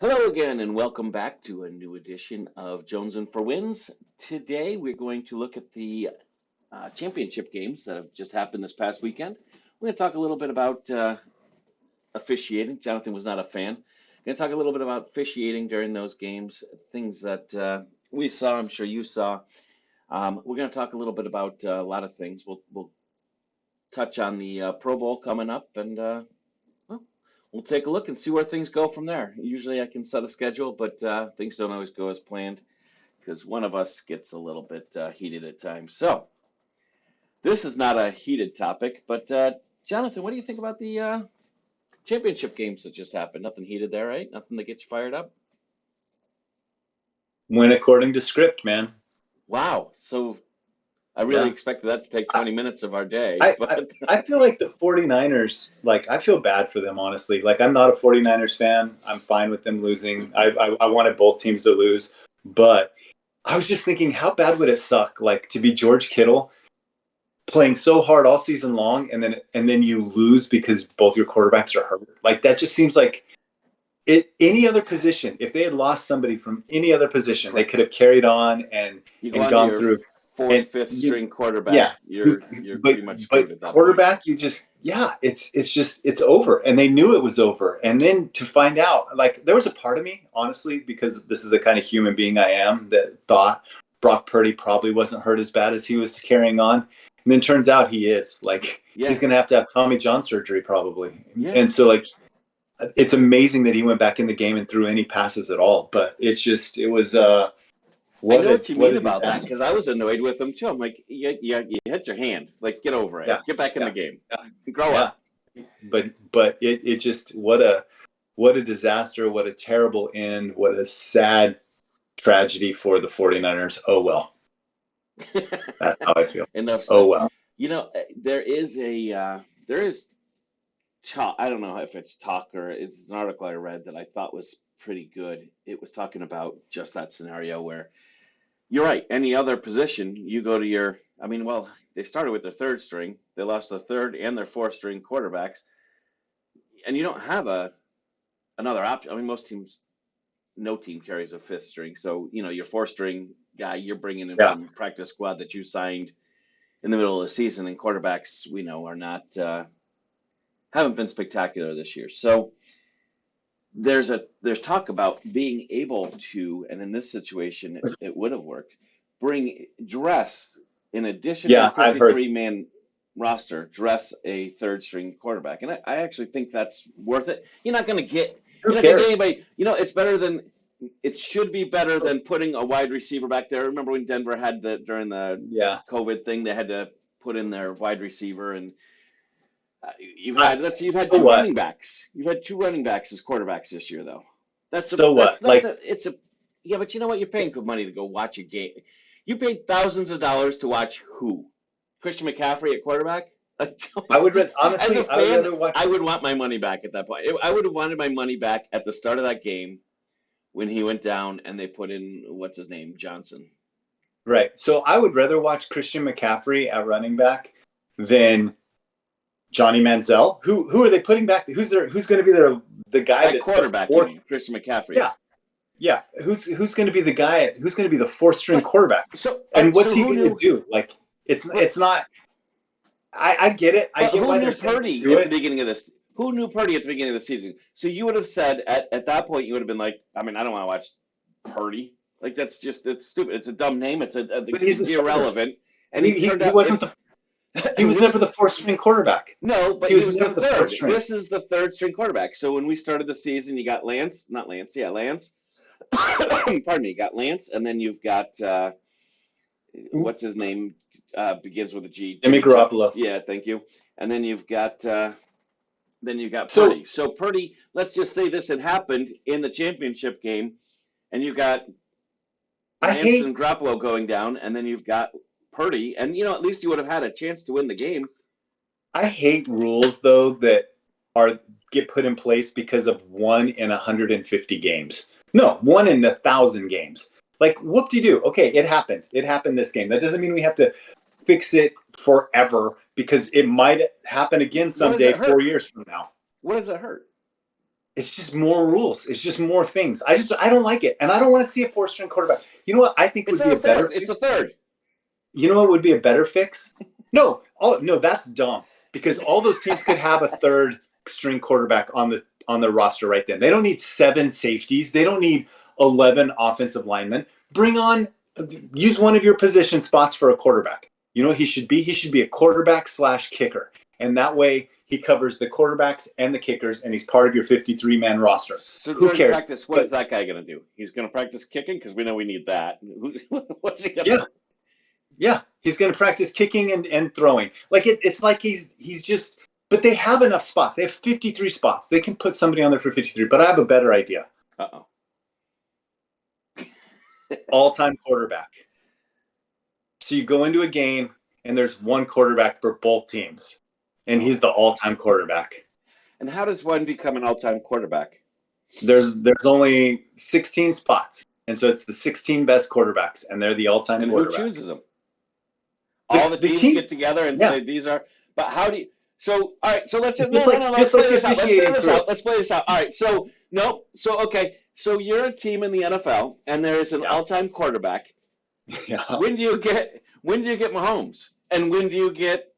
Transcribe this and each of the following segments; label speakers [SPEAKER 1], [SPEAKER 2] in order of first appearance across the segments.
[SPEAKER 1] Hello again, and welcome back to a new edition of Jones and for Wins. Today, we're going to look at the championship games that have just happened this past weekend. We're going to talk a little bit about officiating. Jonathan was not a fan. We're going to talk a little bit about officiating during those games, things that we saw, I'm sure you saw. We're going to talk a little bit about a lot of things. We'll touch on the Pro Bowl coming up, and well, we'll take a look and see where things go from there. Usually I can set a schedule, but things don't always go as planned because one of us gets a little bit heated at times. So this is not a heated topic, but Jonathan, what do you think about the championship games that just happened? Nothing heated there, right? Nothing that gets you fired up?
[SPEAKER 2] Went according to script, man.
[SPEAKER 1] Wow. So I really
[SPEAKER 2] Yeah.
[SPEAKER 1] expected that to take
[SPEAKER 2] I,
[SPEAKER 1] 20 minutes of our day,
[SPEAKER 2] I, I
[SPEAKER 1] but
[SPEAKER 2] I feel like the 49ers, like, I feel bad for them, honestly. Like, I'm not a 49ers fan. I'm fine with them losing. I wanted both teams to lose. But I was just thinking, how bad would it suck, like, to be George Kittle playing so hard all season long and then you lose because both your quarterbacks are hurt? Like, that just seems like any other position, if they had lost somebody from any other position, they
[SPEAKER 1] right.
[SPEAKER 2] could have carried on and
[SPEAKER 1] You go
[SPEAKER 2] and
[SPEAKER 1] on to
[SPEAKER 2] gone
[SPEAKER 1] your
[SPEAKER 2] through.
[SPEAKER 1] fourth,
[SPEAKER 2] And
[SPEAKER 1] fifth
[SPEAKER 2] you,
[SPEAKER 1] string quarterback,
[SPEAKER 2] yeah,
[SPEAKER 1] you're
[SPEAKER 2] but
[SPEAKER 1] pretty much screwed
[SPEAKER 2] but
[SPEAKER 1] at that point.
[SPEAKER 2] quarterback, you just, yeah, it's over, and they knew it was over. And then to find out, like, there was a part of me, honestly, because this is the kind of human being I am, that thought Brock Purdy probably wasn't hurt as bad as he was carrying on. And then turns out he is. Like,
[SPEAKER 1] Yeah,
[SPEAKER 2] he's gonna have to have Tommy John surgery probably.
[SPEAKER 1] yeah.
[SPEAKER 2] And so, like, it's amazing that he went back in the game and threw any passes at all. But it was
[SPEAKER 1] I know what you
[SPEAKER 2] what
[SPEAKER 1] mean
[SPEAKER 2] a
[SPEAKER 1] about that
[SPEAKER 2] disaster.
[SPEAKER 1] because I was annoyed with him too. I'm like, you hit your hand. Like, get over
[SPEAKER 2] Yeah,
[SPEAKER 1] it. Get back in the
[SPEAKER 2] yeah,
[SPEAKER 1] game.
[SPEAKER 2] yeah,
[SPEAKER 1] Grow
[SPEAKER 2] yeah.
[SPEAKER 1] up.
[SPEAKER 2] But it just, what a disaster, what a terrible end, what a sad tragedy for the 49ers. Oh well. That's how I feel.
[SPEAKER 1] Enough
[SPEAKER 2] Oh
[SPEAKER 1] said.
[SPEAKER 2] well.
[SPEAKER 1] There is there is talk. I don't know if it's talk or it's an article I read that I thought was pretty good. It was talking about just that scenario where you're right. Any other position, you go to your. I mean, well, they started with their third string. They lost their third and their fourth string quarterbacks, and you don't have a another option. I mean, most teams, no team carries a fifth string. So your fourth string guy you're bringing in
[SPEAKER 2] Yeah.
[SPEAKER 1] from practice squad that you signed in the middle of the season, and quarterbacks we know are not haven't been spectacular this year. So there's talk about being able to, and in this situation it would have worked, bring dress in addition to the
[SPEAKER 2] Yeah, I've heard.
[SPEAKER 1] 53 man roster, dress a third string quarterback, and I actually think that's worth it.
[SPEAKER 2] Who
[SPEAKER 1] You're not gonna get
[SPEAKER 2] cares?
[SPEAKER 1] anybody. It's better than it should be better than putting a wide receiver back there. Remember when Denver had during the
[SPEAKER 2] Yeah.
[SPEAKER 1] COVID thing, they had to put in their wide receiver, and
[SPEAKER 2] I,
[SPEAKER 1] you've had
[SPEAKER 2] so
[SPEAKER 1] two
[SPEAKER 2] what?
[SPEAKER 1] running backs. You've had two running backs as quarterbacks this year, though.
[SPEAKER 2] So what?
[SPEAKER 1] That's
[SPEAKER 2] Like,
[SPEAKER 1] a it's a yeah, but you know what? You're paying good money to go watch a game. You paid thousands of dollars to watch who? Christian McCaffrey at quarterback? Like, come
[SPEAKER 2] I
[SPEAKER 1] on.
[SPEAKER 2] would
[SPEAKER 1] As a
[SPEAKER 2] honestly, I would
[SPEAKER 1] fan,
[SPEAKER 2] rather watch.
[SPEAKER 1] I would want my money back at that point. I would have wanted my money back at the start of that game when he went down and they put in what's his name, Johnson.
[SPEAKER 2] Right. So I would rather watch Christian McCaffrey at running back than Johnny Manziel. Who are they putting back? Who's going to be the guy
[SPEAKER 1] At
[SPEAKER 2] that's the
[SPEAKER 1] quarterback, you
[SPEAKER 2] fourth?
[SPEAKER 1] mean Christian McCaffrey?
[SPEAKER 2] Yeah, yeah. Who's going to be the guy? Who's going to be the fourth string
[SPEAKER 1] But
[SPEAKER 2] quarterback?
[SPEAKER 1] all
[SPEAKER 2] And
[SPEAKER 1] right,
[SPEAKER 2] what's
[SPEAKER 1] so
[SPEAKER 2] he
[SPEAKER 1] who
[SPEAKER 2] going to
[SPEAKER 1] knew?
[SPEAKER 2] do? Like,
[SPEAKER 1] But
[SPEAKER 2] it's not. I get it. I
[SPEAKER 1] But
[SPEAKER 2] get
[SPEAKER 1] who
[SPEAKER 2] why they're
[SPEAKER 1] knew
[SPEAKER 2] saying to
[SPEAKER 1] Purdy
[SPEAKER 2] do
[SPEAKER 1] at the
[SPEAKER 2] it.
[SPEAKER 1] beginning of this? Who knew Purdy at the beginning of the season? So you would have said at that point you would have been like, I mean, I don't want to watch Purdy. Like it's stupid. It's a dumb name.
[SPEAKER 2] But he's the
[SPEAKER 1] It's
[SPEAKER 2] starter.
[SPEAKER 1] irrelevant. And he turned
[SPEAKER 2] He
[SPEAKER 1] out
[SPEAKER 2] wasn't
[SPEAKER 1] it.
[SPEAKER 2] the he was
[SPEAKER 1] He
[SPEAKER 2] never
[SPEAKER 1] was
[SPEAKER 2] the fourth string quarterback.
[SPEAKER 1] no, but
[SPEAKER 2] He
[SPEAKER 1] he
[SPEAKER 2] was
[SPEAKER 1] was the
[SPEAKER 2] never the fourth
[SPEAKER 1] third.
[SPEAKER 2] string.
[SPEAKER 1] This is the third string quarterback. So when we started the season, you got Lance, not Lance, yeah, Lance. Pardon me, you got Lance, and then you've got what's his name begins with a G.
[SPEAKER 2] Jimmy
[SPEAKER 1] Jimmy G.
[SPEAKER 2] Garoppolo.
[SPEAKER 1] Yeah, thank you. And then you've got
[SPEAKER 2] So
[SPEAKER 1] Purdy. So Purdy, let's just say this had happened in the championship game, and you've got
[SPEAKER 2] I
[SPEAKER 1] Lance
[SPEAKER 2] hate
[SPEAKER 1] and Garoppolo going down, and then you've got Purdy, and at least you would have had a chance to win the game.
[SPEAKER 2] I hate rules though that are get put in place because of 1 in 150 games. No, 1 in 1,000 games. Like, whoop de do. Okay, it happened. It happened this game. That doesn't mean we have to fix it forever because it might happen again
[SPEAKER 1] What does
[SPEAKER 2] someday,
[SPEAKER 1] it
[SPEAKER 2] four
[SPEAKER 1] hurt?
[SPEAKER 2] years from now.
[SPEAKER 1] What does it hurt?
[SPEAKER 2] It's just more rules. It's just more things. I don't like it, and I don't want to see a 4-string quarterback. You know what I think
[SPEAKER 1] It's
[SPEAKER 2] would be
[SPEAKER 1] not
[SPEAKER 2] a
[SPEAKER 1] a fourth,
[SPEAKER 2] better
[SPEAKER 1] it's a
[SPEAKER 2] fix?
[SPEAKER 1] third.
[SPEAKER 2] You know what would be a better fix? No, that's dumb because all those teams could have a 3rd-string quarterback on the roster right then. They don't need 7 safeties. They don't need 11 offensive linemen. Use one of your position spots for a quarterback. You know what he should be? He should be a quarterback / kicker, and that way he covers the quarterbacks and the kickers, and he's part of your 53-man roster.
[SPEAKER 1] So
[SPEAKER 2] Who
[SPEAKER 1] during
[SPEAKER 2] cares?
[SPEAKER 1] practice, what
[SPEAKER 2] But
[SPEAKER 1] is that guy going to do? He's going to practice kicking because we know we need that. What's he going
[SPEAKER 2] yeah,
[SPEAKER 1] to?
[SPEAKER 2] yeah, he's going to practice kicking and throwing. Like it's like he's just. But they have enough spots. They have 53 spots. They can put somebody on there for 53. But I have a better idea.
[SPEAKER 1] Uh-oh.
[SPEAKER 2] All-time quarterback. So you go into a game and there's one quarterback for both teams, and he's the all-time quarterback.
[SPEAKER 1] And how does one become an all-time quarterback?
[SPEAKER 2] There's only 16 spots, and so it's the 16 best quarterbacks, and they're the all-time
[SPEAKER 1] And
[SPEAKER 2] quarterback.
[SPEAKER 1] who chooses them? All the teams get together and say these are. But how do you? So all right. So let's let's play this out. Let's play this out. All right. So no. So okay. So you're a team in the NFL, and there is an all-time quarterback.
[SPEAKER 2] Yeah.
[SPEAKER 1] When do you get Mahomes, and when do you get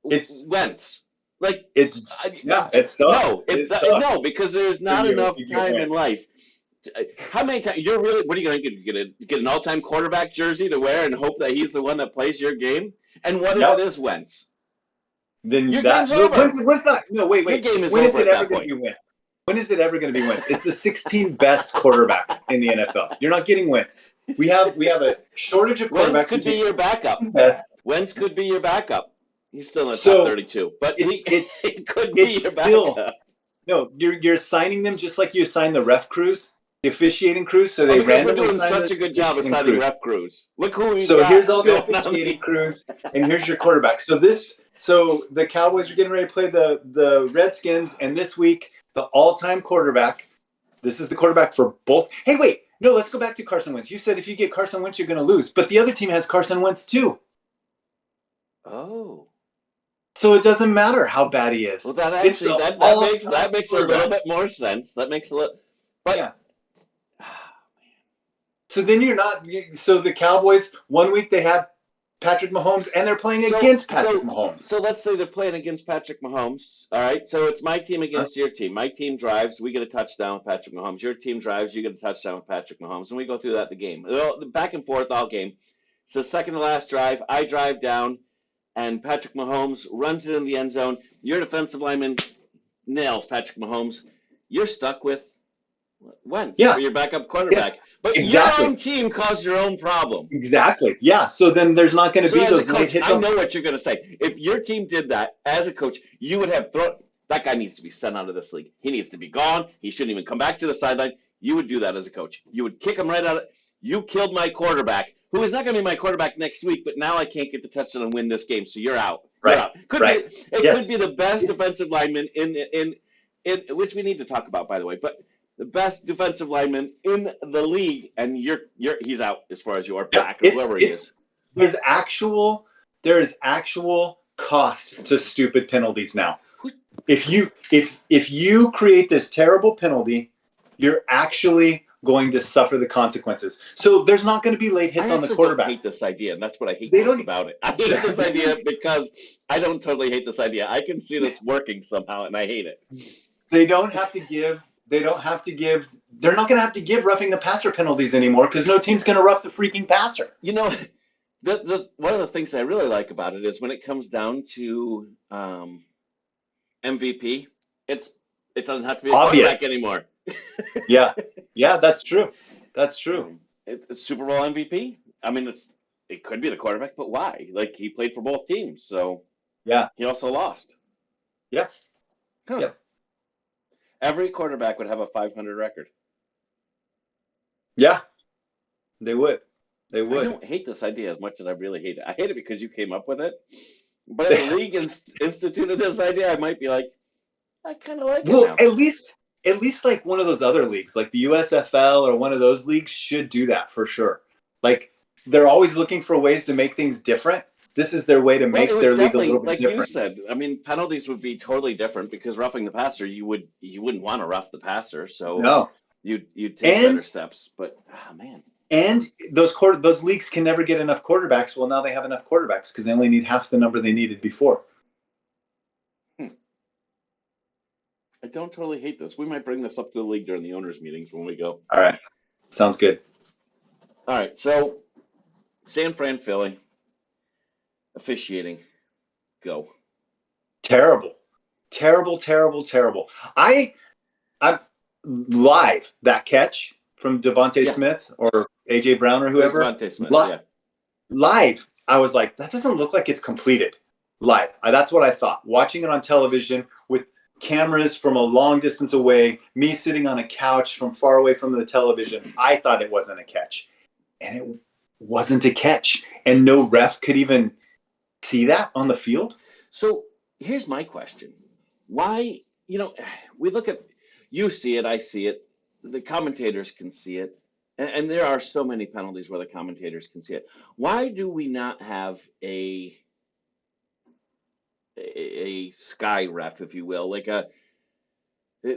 [SPEAKER 1] Wentz? Like
[SPEAKER 2] it sucks.
[SPEAKER 1] No, because there's not enough time in life. How many times you're really? What are you going to get an all-time quarterback jersey to wear and hope that he's the one that plays your game? And what if it is Wentz?
[SPEAKER 2] Then
[SPEAKER 1] your game's over.
[SPEAKER 2] When's not? No, wait.
[SPEAKER 1] Your game is
[SPEAKER 2] when
[SPEAKER 1] over
[SPEAKER 2] is it ever going to be Wentz? When is it ever going to be Wentz? It's the 16 best quarterbacks in the NFL. You're not getting Wentz. We have a shortage of quarterbacks.
[SPEAKER 1] Wentz could be your backup. Wentz could be your backup. He's still in the top 32, but it could be your backup.
[SPEAKER 2] No, you're assigning them just like you assign the ref crews, the officiating crews. So they randomly
[SPEAKER 1] we're doing such a good job assigning ref crews. Look who we got.
[SPEAKER 2] So here's all the officiating crews, and here's your quarterback. So the Cowboys are getting ready to play the Redskins, and this week the all-time quarterback. This is the quarterback for both. Hey, wait. No, let's go back to Carson Wentz. You said if you get Carson Wentz, you're going to lose. But the other team has Carson Wentz too.
[SPEAKER 1] Oh.
[SPEAKER 2] So it doesn't matter how bad he is.
[SPEAKER 1] Well, that actually that makes a little bit more sense. That makes a little. But
[SPEAKER 2] yeah. So then you're not. So the Cowboys 1 week they have Patrick Mahomes, and they're playing against Patrick Mahomes.
[SPEAKER 1] So let's say they're playing against Patrick Mahomes. All right. So it's my team against your team. My team drives. We get a touchdown with Patrick Mahomes. Your team drives. You get a touchdown with Patrick Mahomes, and we go through that the game. Back and forth all game. It's the second to last drive. I drive down, and Patrick Mahomes runs it in the end zone. Your defensive lineman nails Patrick Mahomes. You're stuck with Wentz for your backup quarterback. Yeah. But your own team caused your own problem.
[SPEAKER 2] Exactly. Yeah. So then there's not going to be those
[SPEAKER 1] late hits. I know what you're going to say. If your team did that as a coach, you would have thrown that guy needs to be sent out of this league. He needs to be gone. He shouldn't even come back to the sideline. You would do that as a coach. You would kick him right out. You killed my quarterback, who is not going to be my quarterback next week. But now I can't get the touchdown and win this game, so you're out.
[SPEAKER 2] Right.
[SPEAKER 1] You're out. Could be the best defensive lineman in which we need to talk about, by the way, but. The best defensive lineman in the league, and he's out as far as your back or whoever he is.
[SPEAKER 2] There is actual cost to stupid penalties now. If you create this terrible penalty, you're actually going to suffer the consequences. So there's not going to be late hits on the quarterback.
[SPEAKER 1] I hate this idea, and that's what I hate most about it. I hate this idea because I don't totally hate this idea. I can see this working somehow, and I hate it.
[SPEAKER 2] They don't have to give. They're not going to have to give roughing the passer penalties anymore because no team's going to rough the freaking passer.
[SPEAKER 1] You know, one of the things I really like about it is when it comes down to MVP, it doesn't have to be a quarterback anymore.
[SPEAKER 2] Yeah, that's true. That's true.
[SPEAKER 1] It's Super Bowl MVP. I mean, it could be the quarterback, but why? Like he played for both teams, so
[SPEAKER 2] yeah,
[SPEAKER 1] he also lost.
[SPEAKER 2] Yeah.
[SPEAKER 1] Huh. Yep. Every quarterback would have a 500 record.
[SPEAKER 2] Yeah, they would. I
[SPEAKER 1] don't hate this idea as much as I really hate it. I hate it because you came up with it. But if the league instituted this idea, I might be like, I kind of like it now.
[SPEAKER 2] Well, at least like one of those other leagues, like the USFL or one of those leagues should do that for sure. Like they're always looking for ways to make things different. This is their way to
[SPEAKER 1] Well, it
[SPEAKER 2] make
[SPEAKER 1] would
[SPEAKER 2] their league a
[SPEAKER 1] definitely,
[SPEAKER 2] little bit
[SPEAKER 1] like you
[SPEAKER 2] different.
[SPEAKER 1] said, I mean, penalties would be totally different because roughing the passer, you wouldn't want to rough the passer, so
[SPEAKER 2] No,
[SPEAKER 1] you'd take
[SPEAKER 2] and
[SPEAKER 1] better steps. But man,
[SPEAKER 2] those leagues can never get enough quarterbacks. Well, now they have enough quarterbacks because they only need half the number they needed before.
[SPEAKER 1] I don't totally hate this. We might bring this up to the league during the owners' meetings when we go.
[SPEAKER 2] All right, sounds good.
[SPEAKER 1] All right, so San Fran, Philly, officiating, go.
[SPEAKER 2] Terrible, terrible, terrible, terrible. I'm live that catch from Devontae
[SPEAKER 1] Yeah,
[SPEAKER 2] Smith or AJ Brown or
[SPEAKER 1] it was
[SPEAKER 2] whoever.
[SPEAKER 1] Devontae Smith. Yeah.
[SPEAKER 2] Live, I was like, that doesn't look like it's completed. Live, that's what I thought. Watching it on television with cameras from a long distance away, me sitting on a couch from far away from the television, I thought it wasn't a catch, and it wasn't a catch, and no ref could even see that on the field.
[SPEAKER 1] So here's my question: why? We look at, you see it, I see it, the commentators can see it, and there are so many penalties where the commentators can see it. Why do we not have a sky ref, if you will,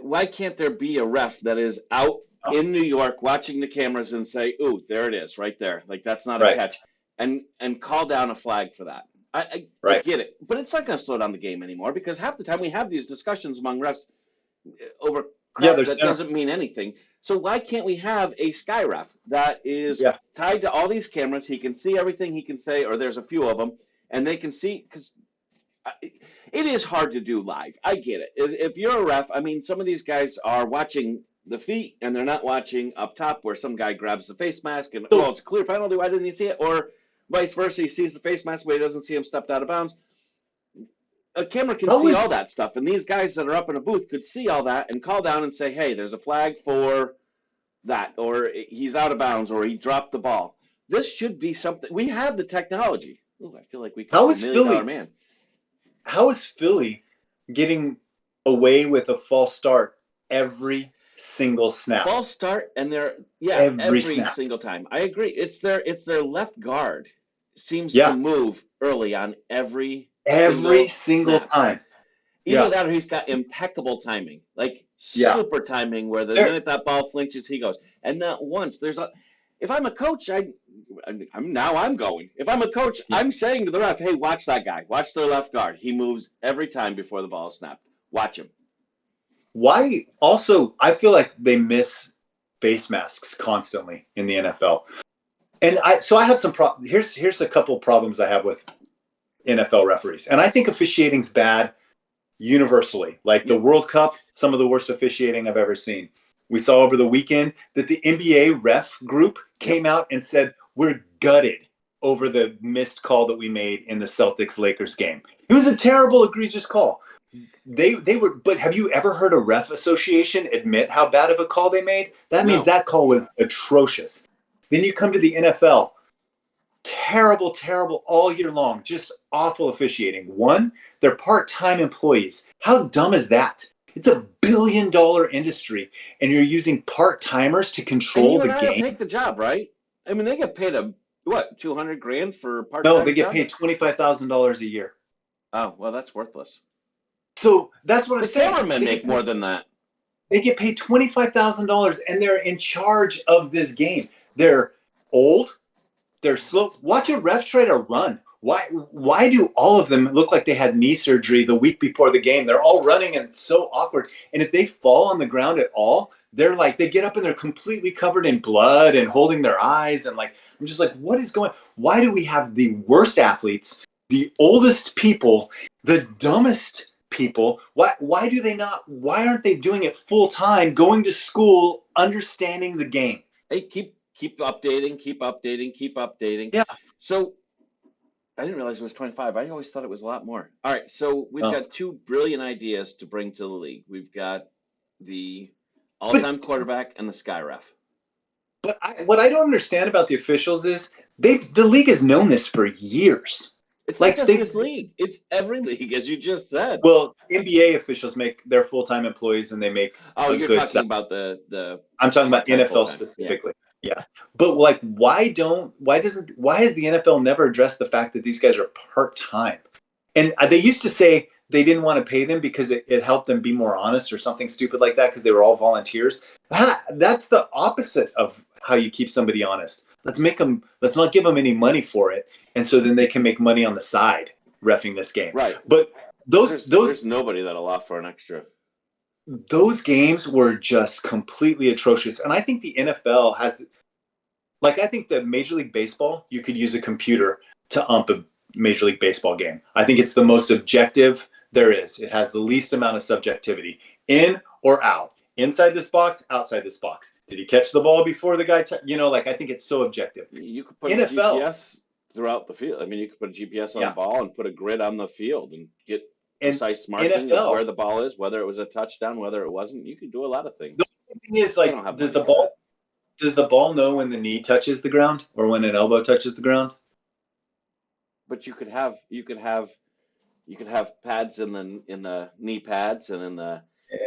[SPEAKER 1] why can't there be a ref that is out in New York watching the cameras and say, "Ooh, there it is, right there. Like that's not a
[SPEAKER 2] Right,
[SPEAKER 1] catch," and call down a flag for that. I
[SPEAKER 2] right.
[SPEAKER 1] get it, but it's not going to slow down the game anymore because half the time we have these discussions among refs over
[SPEAKER 2] Yeah,
[SPEAKER 1] crap that doesn't mean anything. So why can't we have a sky ref that is
[SPEAKER 2] yeah.
[SPEAKER 1] tied to all these cameras? He can see everything he can say, or there's a few of them, and they can see because it is hard to do live. I get it. If you're a ref, I mean, some of these guys are watching the feet and they're not watching up top where some guy grabs the face mask and,
[SPEAKER 2] So
[SPEAKER 1] oh, it's a clear penalty. Why didn't he see it? Or vice versa. He sees the face mask, but he doesn't see him stepped out of bounds. A camera can
[SPEAKER 2] how
[SPEAKER 1] see all
[SPEAKER 2] was
[SPEAKER 1] that stuff. And these guys that are up in a booth could see all that and call down and say, hey, there's a flag for that, or he's out of bounds, or he dropped the ball. This should be something. We have the technology. Ooh, I feel like we
[SPEAKER 2] how
[SPEAKER 1] caught the
[SPEAKER 2] was
[SPEAKER 1] million dollar
[SPEAKER 2] Philly
[SPEAKER 1] man.
[SPEAKER 2] how is Philly getting away with a false start every single snap?
[SPEAKER 1] False start, and
[SPEAKER 2] Every
[SPEAKER 1] every
[SPEAKER 2] snap.
[SPEAKER 1] single time. I agree. It's their left guard seems to
[SPEAKER 2] Yeah,
[SPEAKER 1] move early on every
[SPEAKER 2] every
[SPEAKER 1] single
[SPEAKER 2] single
[SPEAKER 1] snap.
[SPEAKER 2] time.
[SPEAKER 1] Either
[SPEAKER 2] Yeah,
[SPEAKER 1] that or he's got impeccable timing, like
[SPEAKER 2] yeah.
[SPEAKER 1] super timing, where the
[SPEAKER 2] There,
[SPEAKER 1] minute that ball flinches, he goes. And not once. If I'm a coach, I'm going. If I'm a coach,
[SPEAKER 2] yeah.
[SPEAKER 1] I'm saying to the ref, hey, watch that guy. Watch their left guard. He moves every time before the ball is snapped. Watch him.
[SPEAKER 2] Why? Also, I feel like they miss face masks constantly in the NFL, and I have some Here's a couple problems I have with NFL referees, and I think officiating's bad universally. Like the
[SPEAKER 1] Yep.
[SPEAKER 2] World Cup, some of the worst officiating I've ever seen. We saw over the weekend that the NBA ref group
[SPEAKER 1] Yep.
[SPEAKER 2] came out and said, we're gutted over the missed call that we made in the Celtics Lakers game. It was a terrible, egregious call. They were, but have you ever heard a ref association admit how bad of a call they made? That means
[SPEAKER 1] No.
[SPEAKER 2] that call was atrocious. Then you come to the NFL, terrible, terrible all year long, just awful officiating. One, they're part-time employees. How dumb is that? It's $1 billion industry, and you're using part-timers to
[SPEAKER 1] And
[SPEAKER 2] control
[SPEAKER 1] you
[SPEAKER 2] the
[SPEAKER 1] and I will
[SPEAKER 2] game.
[SPEAKER 1] take the job, right? I mean, they get paid what, 200 grand for a
[SPEAKER 2] No,
[SPEAKER 1] part-time
[SPEAKER 2] they get
[SPEAKER 1] job?
[SPEAKER 2] paid $25,000 a year.
[SPEAKER 1] Oh, well, that's worthless.
[SPEAKER 2] So that's what I'm
[SPEAKER 1] The
[SPEAKER 2] saying.
[SPEAKER 1] cameramen make more than that.
[SPEAKER 2] They get paid $25,000, and they're in charge of this game. They're old. They're slow. Watch a ref try to run. Why do all of them look like they had knee surgery the week before the game? They're all running and it's so awkward. And if they fall on the ground at all, they get up and they're completely covered in blood and holding their eyes. And I'm just like, what is going on? Why do we have the worst athletes, the oldest people, the dumbest people? Why aren't they doing it full time, going to school, understanding the game?
[SPEAKER 1] Hey, keep updating, keep updating, keep updating.
[SPEAKER 2] Yeah.
[SPEAKER 1] So I didn't realize it was 25. I always thought it was a lot more. All right, so we've
[SPEAKER 2] Oh.
[SPEAKER 1] got two brilliant ideas to bring to the league. We've got the
[SPEAKER 2] But
[SPEAKER 1] all-time quarterback and the sky ref.
[SPEAKER 2] what I don't understand about the officials is the league has known this for years.
[SPEAKER 1] It's not
[SPEAKER 2] Like
[SPEAKER 1] just
[SPEAKER 2] they
[SPEAKER 1] this league; it's every league, as you just said.
[SPEAKER 2] well, NBA officials make their full time employees and they make
[SPEAKER 1] Oh,
[SPEAKER 2] a
[SPEAKER 1] you're
[SPEAKER 2] good
[SPEAKER 1] talking
[SPEAKER 2] salary.
[SPEAKER 1] about the
[SPEAKER 2] I'm talking about
[SPEAKER 1] part-time,
[SPEAKER 2] NFL
[SPEAKER 1] full-time. Yeah.
[SPEAKER 2] specifically. Yeah. But like, why has the NFL never addressed the fact that these guys are part-time? And they used to say they didn't want to pay them because it helped them be more honest or something stupid like that because they were all volunteers. That's the opposite of how you keep somebody honest. Let's not give them any money for it. And so then they can make money on the side reffing this game.
[SPEAKER 1] Right.
[SPEAKER 2] But
[SPEAKER 1] There's nobody that'll offer an extra.
[SPEAKER 2] those games were just completely atrocious. And I think the NFL has, like, I think that Major League Baseball, you could use a computer to ump a Major League Baseball game. I think it's the most objective there is. It has the least amount of subjectivity. In or out. Inside this box, outside this box. Did he catch the ball before the guy? Like, I think it's so objective.
[SPEAKER 1] You could put
[SPEAKER 2] NFL,
[SPEAKER 1] a GPS throughout the field. I mean, you could put a GPS on
[SPEAKER 2] yeah.
[SPEAKER 1] the ball and put a grid on the field and get
[SPEAKER 2] And
[SPEAKER 1] precise marking
[SPEAKER 2] NFL,
[SPEAKER 1] of where the ball is, whether it was a touchdown, whether it wasn't. You could do a lot of things.
[SPEAKER 2] The only thing is, like, does the ball know when the knee touches the ground or when an elbow touches the ground?
[SPEAKER 1] But you could have pads in the knee pads and in the.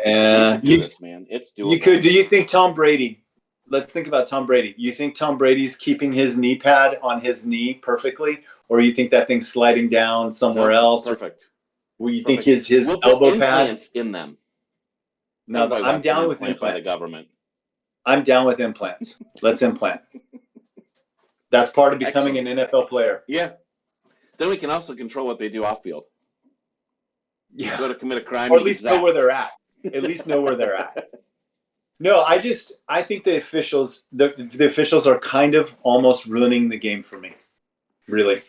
[SPEAKER 2] Yeah,
[SPEAKER 1] you could do this, man. It's doable.
[SPEAKER 2] You could. Do you think Tom Brady? Let's think about Tom Brady. You think Tom Brady's keeping his knee pad on his knee perfectly, or you think that thing's sliding down somewhere else?
[SPEAKER 1] Perfect.
[SPEAKER 2] Or you think his
[SPEAKER 1] we'll
[SPEAKER 2] elbow
[SPEAKER 1] put
[SPEAKER 2] pad?
[SPEAKER 1] implants in them.
[SPEAKER 2] No, I'm down with implants
[SPEAKER 1] by the government.
[SPEAKER 2] I'm down with implants. Let's implant. That's part of becoming an NFL player.
[SPEAKER 1] Yeah. Then we can also control what they do off field.
[SPEAKER 2] Yeah.
[SPEAKER 1] Go to commit a crime,
[SPEAKER 2] or at least know where they're at. At least know where they're at. No, I think the officials are kind of almost ruining the game for me. Really.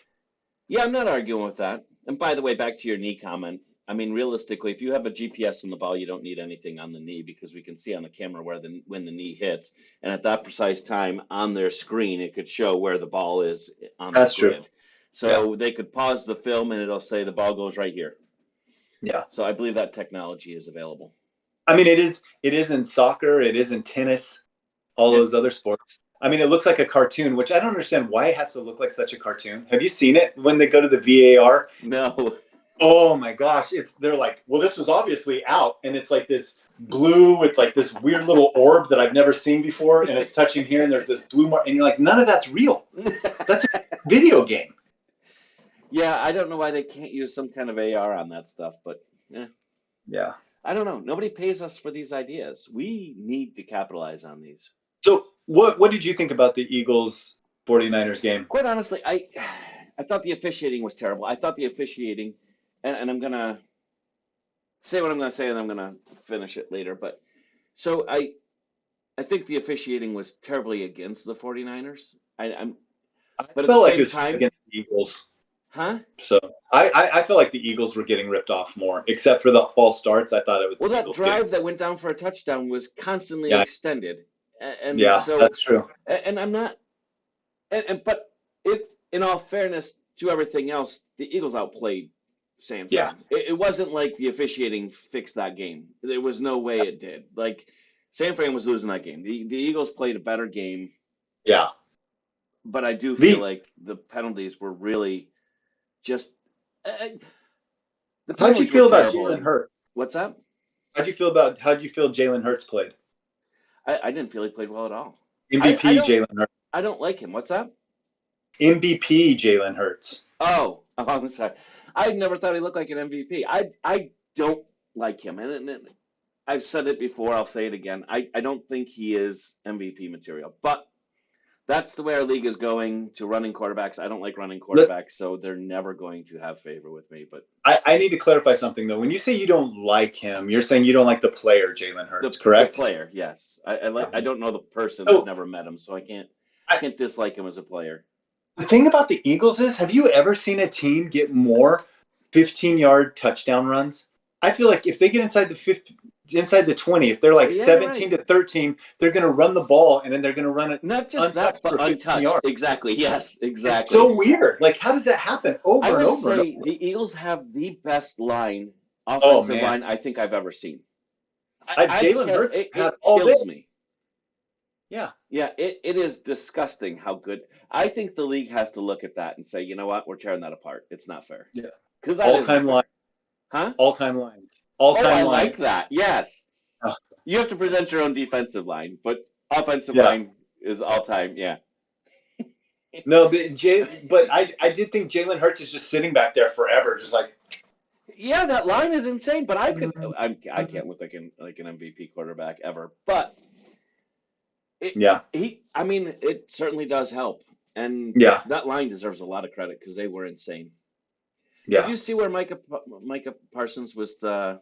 [SPEAKER 1] Yeah, I'm not arguing with that. And by the way, back to your knee comment. I mean, realistically, if you have a GPS on the ball, you don't need anything on the knee because we can see on the camera when the knee hits, and at that precise time on their screen, it could show where the ball is on the grid.
[SPEAKER 2] True.
[SPEAKER 1] So they could pause the film and it'll say the ball goes right here.
[SPEAKER 2] Yeah.
[SPEAKER 1] So I believe that technology is available.
[SPEAKER 2] I mean, it is in soccer, it is in tennis, all those other sports. I mean, it looks like a cartoon, which I don't understand why it has to look like such a cartoon. Have you seen it when they go to the VAR?
[SPEAKER 1] No.
[SPEAKER 2] Oh my gosh, they're like, well, this was obviously out, and it's like this blue with like this weird little orb that I've never seen before, and it's touching here, and there's this blue mark, and you're like, none of that's real. That's a video game.
[SPEAKER 1] Yeah, I don't know why they can't use some kind of AR on that stuff, but
[SPEAKER 2] yeah.
[SPEAKER 1] I don't know. Nobody pays us for these ideas. We need to capitalize on these.
[SPEAKER 2] So what did you think about the Eagles 49ers game?
[SPEAKER 1] Quite honestly, I thought the officiating was terrible. I thought the officiating, and I'm going to say what I'm going to say, and I'm going to finish it later. But so I think the officiating was terribly against the 49ers. But at
[SPEAKER 2] felt
[SPEAKER 1] the
[SPEAKER 2] like
[SPEAKER 1] same
[SPEAKER 2] it was
[SPEAKER 1] time,
[SPEAKER 2] against the Eagles.
[SPEAKER 1] Huh?
[SPEAKER 2] So I feel like the Eagles were getting ripped off more, except for the false starts. I thought it was
[SPEAKER 1] that drive that went down for a touchdown was constantly extended, and so
[SPEAKER 2] that's true.
[SPEAKER 1] And I'm not, but in all fairness to everything else, the Eagles outplayed San Fran.
[SPEAKER 2] Yeah,
[SPEAKER 1] it wasn't like the officiating fixed that game. There was no way it did. Like San Fran was losing that game. The Eagles played a better game.
[SPEAKER 2] Yeah,
[SPEAKER 1] but I do feel like the penalties were really. Just
[SPEAKER 2] how'd you feel about Jalen Hurts?
[SPEAKER 1] What's that?
[SPEAKER 2] How'd you feel Jalen Hurts played?
[SPEAKER 1] I didn't feel he played well at all.
[SPEAKER 2] MVP Jalen Hurts.
[SPEAKER 1] I don't like him. What's that?
[SPEAKER 2] MVP Jalen Hurts.
[SPEAKER 1] Oh, I'm sorry. I never thought he looked like an MVP. I don't like him, and I've said it before. I'll say it again. I don't think he is MVP material, but. That's the way our league is going to running quarterbacks. I don't like running quarterbacks, so they're never going to have favor with me. But
[SPEAKER 2] I need to clarify something, though. When you say you don't like him, you're saying you don't like the player, Jalen Hurts, correct?
[SPEAKER 1] The player, yes. I don't know the person. I've never met him, so I can't dislike him as a player.
[SPEAKER 2] The thing about the Eagles is, have you ever seen a team get more 15-yard touchdown runs? I feel like if they get inside the 20, if they're like 17 to 13, they're going to run the ball, and then they're going to run it
[SPEAKER 1] not just that, but untouched. Yards. Exactly. Yes, exactly.
[SPEAKER 2] It's so weird. Like, how does that happen over and over?
[SPEAKER 1] I would say the Eagles have the best offensive line I think I've ever seen.
[SPEAKER 2] Jalen Hurts
[SPEAKER 1] it kills me.
[SPEAKER 2] Yeah.
[SPEAKER 1] Yeah, it is disgusting how good. I think the league has to look at that and say, you know what, we're tearing that apart. It's not fair.
[SPEAKER 2] Yeah.
[SPEAKER 1] Because
[SPEAKER 2] all-time line.
[SPEAKER 1] Huh?
[SPEAKER 2] All-time lines. All-time
[SPEAKER 1] I
[SPEAKER 2] lines.
[SPEAKER 1] like that. Yes. You have to present your own defensive line, but offensive line is all time. Yeah.
[SPEAKER 2] No, but I did think Jalen Hurts is just sitting back there forever, just like.
[SPEAKER 1] Yeah, that line is insane. But I can't look like an MVP quarterback ever. But
[SPEAKER 2] Yeah,
[SPEAKER 1] I mean, it certainly does help, and
[SPEAKER 2] yeah,
[SPEAKER 1] that line deserves a lot of credit because they were insane. Did
[SPEAKER 2] yeah.
[SPEAKER 1] you see where Micah Parsons was? A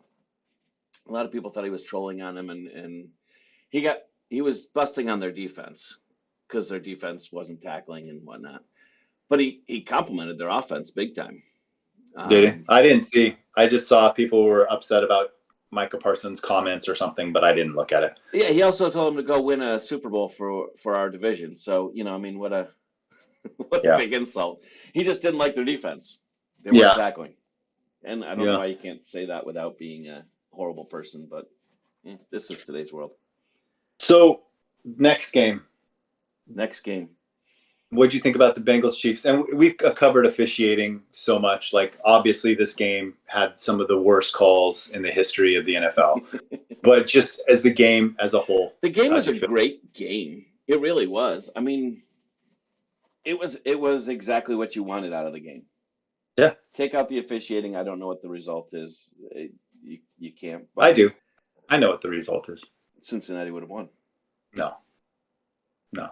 [SPEAKER 1] lot of people thought he was trolling on him, and he was busting on their defense because their defense wasn't tackling and whatnot. But he complimented their offense big time.
[SPEAKER 2] Did he?
[SPEAKER 1] Um,
[SPEAKER 2] I didn't see. I just saw people were upset about Micah Parsons' comments or something, but I didn't look at it.
[SPEAKER 1] yeah, he also told him to go win a Super Bowl for our division. So I mean, what a what a
[SPEAKER 2] Yeah,
[SPEAKER 1] big insult. He just didn't like their defense. They weren't
[SPEAKER 2] yeah,
[SPEAKER 1] tackling, and I don't know
[SPEAKER 2] yeah.
[SPEAKER 1] why you can't say that without being a horrible person. But this is today's world.
[SPEAKER 2] So next game,
[SPEAKER 1] Next game.
[SPEAKER 2] what'd you think about the Bengals Chiefs? And we've covered officiating so much. Like obviously, this game had some of the worst calls in the history of the NFL. But just as the game as a whole,
[SPEAKER 1] The game
[SPEAKER 2] how'd
[SPEAKER 1] was
[SPEAKER 2] you
[SPEAKER 1] a
[SPEAKER 2] feel?
[SPEAKER 1] great game. It really was. I mean, it was exactly what you wanted out of the game.
[SPEAKER 2] Yeah,
[SPEAKER 1] Take out the officiating. I don't know what the result is. You can't.
[SPEAKER 2] I
[SPEAKER 1] But
[SPEAKER 2] do. I know what the result is.
[SPEAKER 1] Cincinnati would have won
[SPEAKER 2] No, no.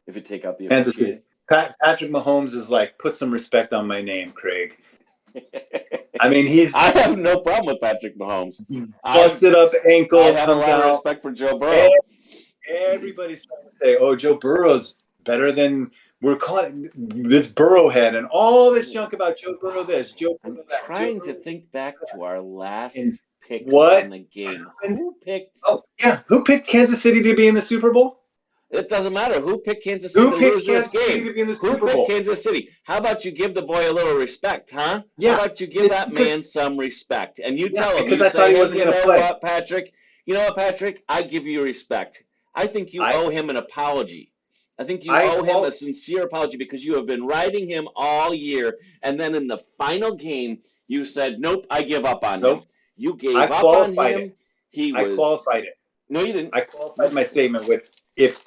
[SPEAKER 1] if you take out the
[SPEAKER 2] Kansas City.
[SPEAKER 1] officiating.
[SPEAKER 2] Patrick Mahomes is like, put some respect on my name, Craig. I mean, he's
[SPEAKER 1] I have no problem with Patrick Mahomes. I
[SPEAKER 2] busted up
[SPEAKER 1] I
[SPEAKER 2] ankle,
[SPEAKER 1] have a
[SPEAKER 2] comes
[SPEAKER 1] lot of
[SPEAKER 2] out.
[SPEAKER 1] respect for Joe Burrow.
[SPEAKER 2] Everybody's trying to say, oh, Joe Burrow's better than we're calling this Burrowhead and all this junk about Joe Burrow this, Joe
[SPEAKER 1] I'm
[SPEAKER 2] Burrow that, Joe
[SPEAKER 1] trying to
[SPEAKER 2] Burrow
[SPEAKER 1] think back to our last
[SPEAKER 2] and
[SPEAKER 1] picks on
[SPEAKER 2] what
[SPEAKER 1] the game.
[SPEAKER 2] happened?
[SPEAKER 1] Who picked?
[SPEAKER 2] Oh, yeah. Who picked Kansas City to be in the Super Bowl?
[SPEAKER 1] It doesn't matter. Who picked Kansas City
[SPEAKER 2] Who
[SPEAKER 1] to
[SPEAKER 2] picked
[SPEAKER 1] lose this
[SPEAKER 2] Kansas City
[SPEAKER 1] game?
[SPEAKER 2] to be in the
[SPEAKER 1] Who
[SPEAKER 2] Super
[SPEAKER 1] picked
[SPEAKER 2] Bowl?
[SPEAKER 1] Kansas City? How about you give the boy a little respect, huh? How
[SPEAKER 2] Yeah.
[SPEAKER 1] about you give that
[SPEAKER 2] Because
[SPEAKER 1] man some respect? And you
[SPEAKER 2] yeah,
[SPEAKER 1] tell him,
[SPEAKER 2] because
[SPEAKER 1] you
[SPEAKER 2] I thought
[SPEAKER 1] say,
[SPEAKER 2] he
[SPEAKER 1] hey,
[SPEAKER 2] wasn't going to play.
[SPEAKER 1] Patrick? You know what, Patrick? I give you respect. I think you
[SPEAKER 2] I
[SPEAKER 1] owe him an apology. I think you
[SPEAKER 2] I
[SPEAKER 1] owe him a
[SPEAKER 2] qual
[SPEAKER 1] sincere apology because you have been riding him all year. And then in the final game, you said, nope, I give up on him.
[SPEAKER 2] nope.
[SPEAKER 1] You
[SPEAKER 2] I
[SPEAKER 1] gave up on
[SPEAKER 2] qualified it.
[SPEAKER 1] him. He
[SPEAKER 2] I
[SPEAKER 1] was,
[SPEAKER 2] qualified it.
[SPEAKER 1] no, you didn't.
[SPEAKER 2] I qualified
[SPEAKER 1] Nope.
[SPEAKER 2] my statement with if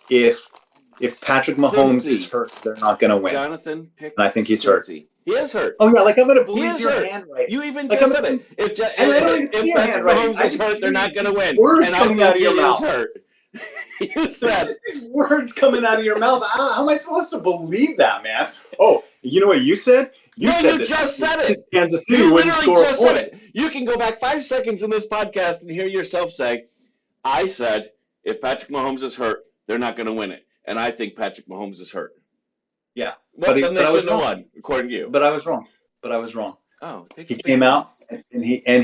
[SPEAKER 2] Patrick Mahomes is
[SPEAKER 1] Cincy.
[SPEAKER 2] hurt, they're not going to win.
[SPEAKER 1] Jonathan
[SPEAKER 2] And
[SPEAKER 1] picked
[SPEAKER 2] I think he's hurt.
[SPEAKER 1] Cincy. He is hurt.
[SPEAKER 2] Oh yeah, like I'm going to
[SPEAKER 1] He
[SPEAKER 2] believe
[SPEAKER 1] is
[SPEAKER 2] your
[SPEAKER 1] hurt.
[SPEAKER 2] handwriting.
[SPEAKER 1] You even
[SPEAKER 2] Like
[SPEAKER 1] just
[SPEAKER 2] I'm
[SPEAKER 1] said
[SPEAKER 2] gonna,
[SPEAKER 1] it. If
[SPEAKER 2] and I don't even see
[SPEAKER 1] if
[SPEAKER 2] your
[SPEAKER 1] Patrick
[SPEAKER 2] handwriting.
[SPEAKER 1] Mahomes
[SPEAKER 2] I
[SPEAKER 1] is
[SPEAKER 2] just
[SPEAKER 1] hurt, they're
[SPEAKER 2] hear
[SPEAKER 1] not going to
[SPEAKER 2] these
[SPEAKER 1] win.
[SPEAKER 2] words
[SPEAKER 1] And I
[SPEAKER 2] coming out
[SPEAKER 1] think
[SPEAKER 2] of
[SPEAKER 1] he
[SPEAKER 2] your
[SPEAKER 1] is
[SPEAKER 2] mouth.
[SPEAKER 1] hurt. You
[SPEAKER 2] Like
[SPEAKER 1] said,
[SPEAKER 2] just these words coming out of your mouth. How am I supposed to believe that, man? Oh, you know what you said? You
[SPEAKER 1] no,
[SPEAKER 2] said
[SPEAKER 1] you
[SPEAKER 2] that
[SPEAKER 1] just said it.
[SPEAKER 2] Kansas City
[SPEAKER 1] You
[SPEAKER 2] wouldn't
[SPEAKER 1] literally
[SPEAKER 2] score a
[SPEAKER 1] just said
[SPEAKER 2] point.
[SPEAKER 1] it. You can go back 5 seconds in this podcast and hear yourself say, I said, if Patrick Mahomes is hurt, they're not going to win it. And I think Patrick Mahomes is hurt.
[SPEAKER 2] Yeah,
[SPEAKER 1] Well, then they
[SPEAKER 2] but I was
[SPEAKER 1] shouldn't have
[SPEAKER 2] wrong.
[SPEAKER 1] won, according to you.
[SPEAKER 2] But I was wrong. But I was wrong.
[SPEAKER 1] Oh, it takes
[SPEAKER 2] He
[SPEAKER 1] a big
[SPEAKER 2] came
[SPEAKER 1] man.
[SPEAKER 2] out and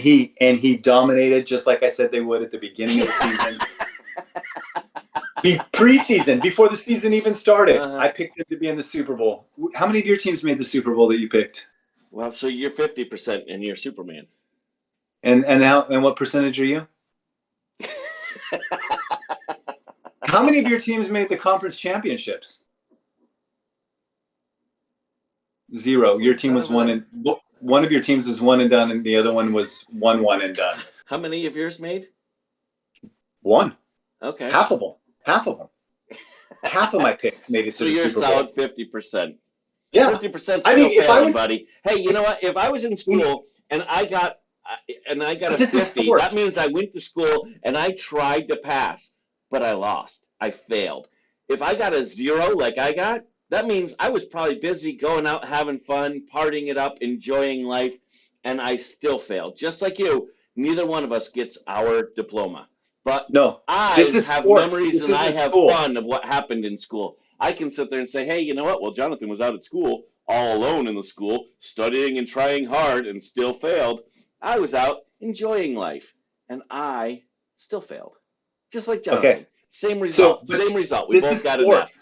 [SPEAKER 2] he dominated just like I said they would at the beginning of the season. Preseason, before the season even started, I picked him to be in the Super Bowl. How many of your teams made the Super Bowl that you picked?
[SPEAKER 1] Well, so you're 50% and you're Superman.
[SPEAKER 2] And what percentage are you? How many of your teams made the conference championships? 0. Your team was one of your teams was 1 and done, and the other one was 1 and done.
[SPEAKER 1] How many of yours made?
[SPEAKER 2] 1.
[SPEAKER 1] Okay.
[SPEAKER 2] Half of them. Half of my picks made it to the Super Bowl.
[SPEAKER 1] So you're a solid 50%.
[SPEAKER 2] Yeah.
[SPEAKER 1] 50% still
[SPEAKER 2] I mean,
[SPEAKER 1] failing, buddy. Hey, you know what? If I was in school and I got a 50, that means I went to school and I tried to pass, but I lost. I failed. If I got a 0 like I got, that means I was probably busy going out, having fun, partying it up, enjoying life, and I still failed. Just like you, neither one of us gets our diploma. But
[SPEAKER 2] no,
[SPEAKER 1] I have memories and I have fun of what happened in school. I can sit there and say, hey, you know what? Well, Jonathan was out at school, all alone in the school, studying and trying hard and still failed. I was out enjoying life, and I still failed. Just like Jonathan.
[SPEAKER 2] Okay.
[SPEAKER 1] Same result. Same result. We both got an F.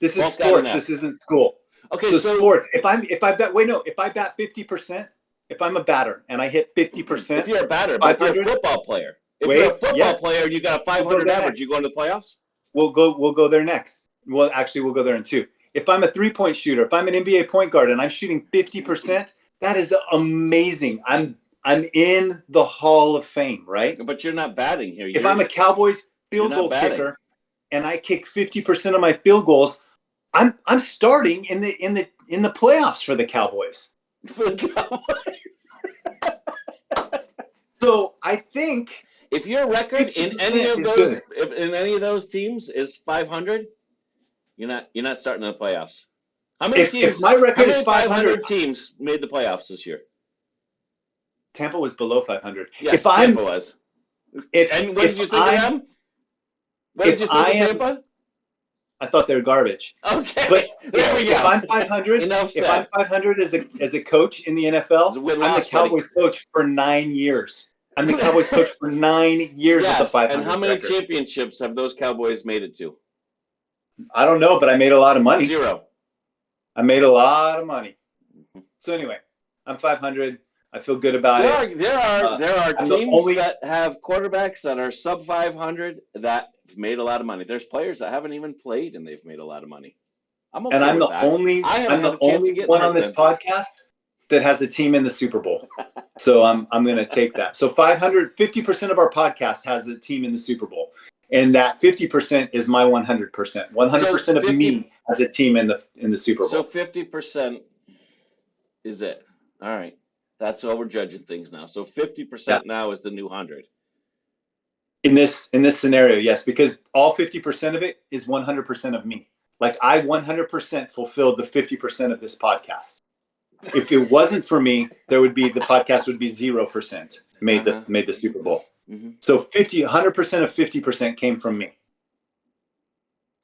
[SPEAKER 2] This is sports. This isn't school.
[SPEAKER 1] Okay,
[SPEAKER 2] so sports. If I bat 50%, if I'm a batter and I hit 50%,
[SPEAKER 1] if you're a batter, but if you're a football player, if you're a football player and you got a 500 average, you go into the playoffs.
[SPEAKER 2] We'll go there next. Well, actually, we'll go there in 2. If I'm a 3-point shooter, if I'm an NBA point guard and I'm shooting 50%, that is amazing. I'm in the Hall of Fame, right?
[SPEAKER 1] But you're not batting here.
[SPEAKER 2] If I'm a Cowboys field goal kicker and I kick 50% of my field goals, I'm starting in the playoffs for the Cowboys.
[SPEAKER 1] For the Cowboys.
[SPEAKER 2] So I think
[SPEAKER 1] if your record in any of those teams is 500, you're not starting in the playoffs. How many
[SPEAKER 2] if my record is 500
[SPEAKER 1] teams made the playoffs this year?
[SPEAKER 2] Tampa was below 500.
[SPEAKER 1] Yes, Tampa was. And what did you think of them? What did you think of Tampa?
[SPEAKER 2] I thought they were garbage.
[SPEAKER 1] Okay,
[SPEAKER 2] but
[SPEAKER 1] there we go.
[SPEAKER 2] If I'm 500, I'm 500 as a coach in the NFL, I'm the Cowboys coach for 9 years. I'm the Cowboys coach for 9 years with a 500
[SPEAKER 1] and how many
[SPEAKER 2] record.
[SPEAKER 1] championships have those Cowboys made it to?
[SPEAKER 2] I don't know, but I made a lot of money.
[SPEAKER 1] 0.
[SPEAKER 2] I made a lot of money. So anyway, I'm 500. I feel good about
[SPEAKER 1] it. There are teams that have quarterbacks that are sub 500 that have made a lot of money. There's players that haven't even played and they've made a lot of money. I'm okay
[SPEAKER 2] I'm
[SPEAKER 1] with
[SPEAKER 2] the only one on this podcast that has a team in the Super Bowl. So I'm going to take that. So 50% of our podcast has a team in the Super Bowl. And that 50% is my 100%. 100% of me has a team in the Super Bowl.
[SPEAKER 1] So 50% is it. All right. That's how we're judging things now. So 50% now is the new 100.
[SPEAKER 2] In this scenario, yes, because all 50% of it is 100% of me. Like I 100% fulfilled the 50% of this podcast. If it wasn't for me, the podcast would be 0% made the Super Bowl. Mm-hmm. So 100% of 50% came from me.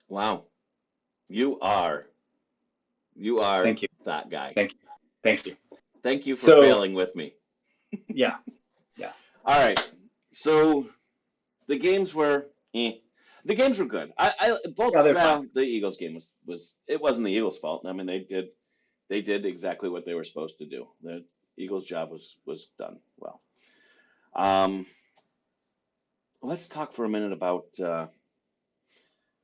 [SPEAKER 1] Wow. You are
[SPEAKER 2] Thank you.
[SPEAKER 1] That guy.
[SPEAKER 2] Thank you.
[SPEAKER 1] Thank you for failing with me.
[SPEAKER 2] Yeah.
[SPEAKER 1] All right. So the games were The games were good. The Eagles game was it wasn't the Eagles' fault. I mean they did exactly what they were supposed to do. The Eagles' job was done well. Let's talk for a minute about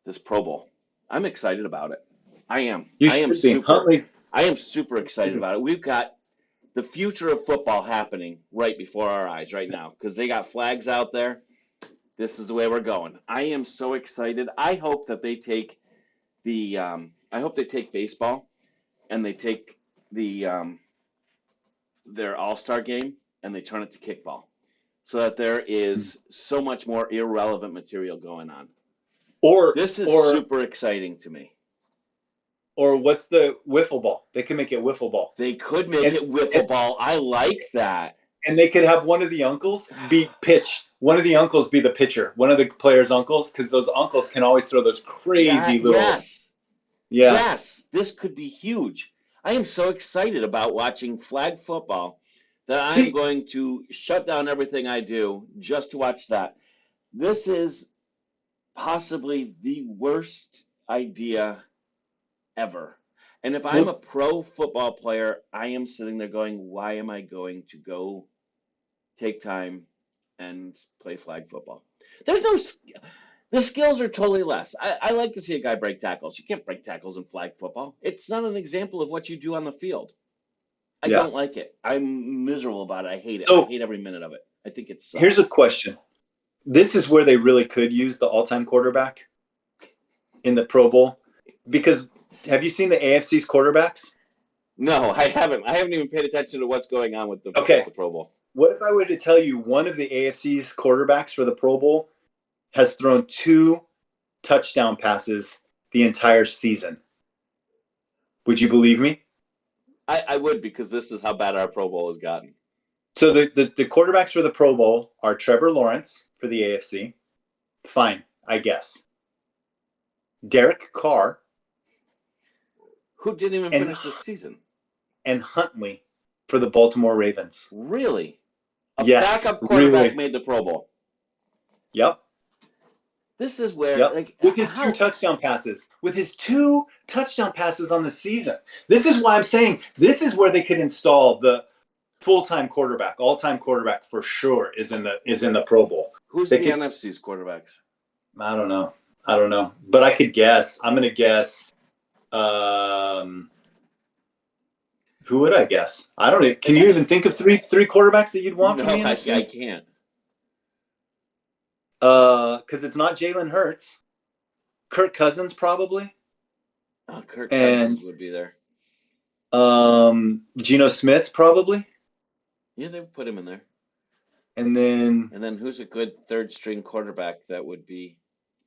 [SPEAKER 1] this Pro Bowl. I'm excited about it. I am. I am super excited about it. We've got the future of football happening right before our eyes right now because they got flags out there. This is the way we're going. I am so excited. I hope that they take baseball and they take their All-Star game and they turn it to kickball so that there is so much more irrelevant material going on. This is super exciting to me.
[SPEAKER 2] Or what's the wiffle ball? They can make it wiffle ball.
[SPEAKER 1] They could make it wiffle ball. I like that.
[SPEAKER 2] And they could have one of the uncles be pitch. One of the uncles be the pitcher. One of the players' uncles, because those uncles can always throw those crazy little.
[SPEAKER 1] Yes. Yeah. Yes. This could be huge. I am so excited about watching flag football that I'm going to shut down everything I do just to watch that. This is possibly the worst idea ever. And if I'm a pro football player, I am sitting there going, why am I going to go take time and play flag football? The skills are totally less. I like to see a guy break tackles. You can't break tackles in flag football. It's not an example of what you do on the field. I don't like it. I'm miserable about it. I hate it. I hate every minute of it. I think it sucks.
[SPEAKER 2] Here's a question. This is where they really could use the all-time quarterback in the Pro Bowl. Because have you seen the AFC's quarterbacks?
[SPEAKER 1] No, I haven't. I haven't even paid attention to what's going on with the Pro Bowl.
[SPEAKER 2] What if I were to tell you one of the AFC's quarterbacks for the Pro Bowl has thrown 2 touchdown passes the entire season? Would you believe me?
[SPEAKER 1] I would, because this is how bad our Pro Bowl has gotten.
[SPEAKER 2] So the quarterbacks for the Pro Bowl are Trevor Lawrence for the AFC. Fine, I guess. Derek Carr.
[SPEAKER 1] Who didn't even finish the season.
[SPEAKER 2] And Huntley for the Baltimore Ravens.
[SPEAKER 1] Really? Backup quarterback made the Pro Bowl.
[SPEAKER 2] Yep.
[SPEAKER 1] This is where,
[SPEAKER 2] with his 2 touchdown passes. With his 2 touchdown passes on the season. This is why I'm saying this is where they could install the full-time quarterback, all-time quarterback for sure is in the Pro Bowl.
[SPEAKER 1] Who's the NFC's quarterbacks?
[SPEAKER 2] I don't know. But I could guess. I'm going to guess. Who would I guess? I don't know. Can you even think of three quarterbacks that you'd want from the NFC?
[SPEAKER 1] I can't.
[SPEAKER 2] Because it's not Jalen Hurts. Kirk Cousins probably,
[SPEAKER 1] Oh, Kirk
[SPEAKER 2] and
[SPEAKER 1] Cousins would be there.
[SPEAKER 2] Geno Smith probably,
[SPEAKER 1] Yeah, they would put him in there.
[SPEAKER 2] and then
[SPEAKER 1] And then who's a good third string quarterback that would be?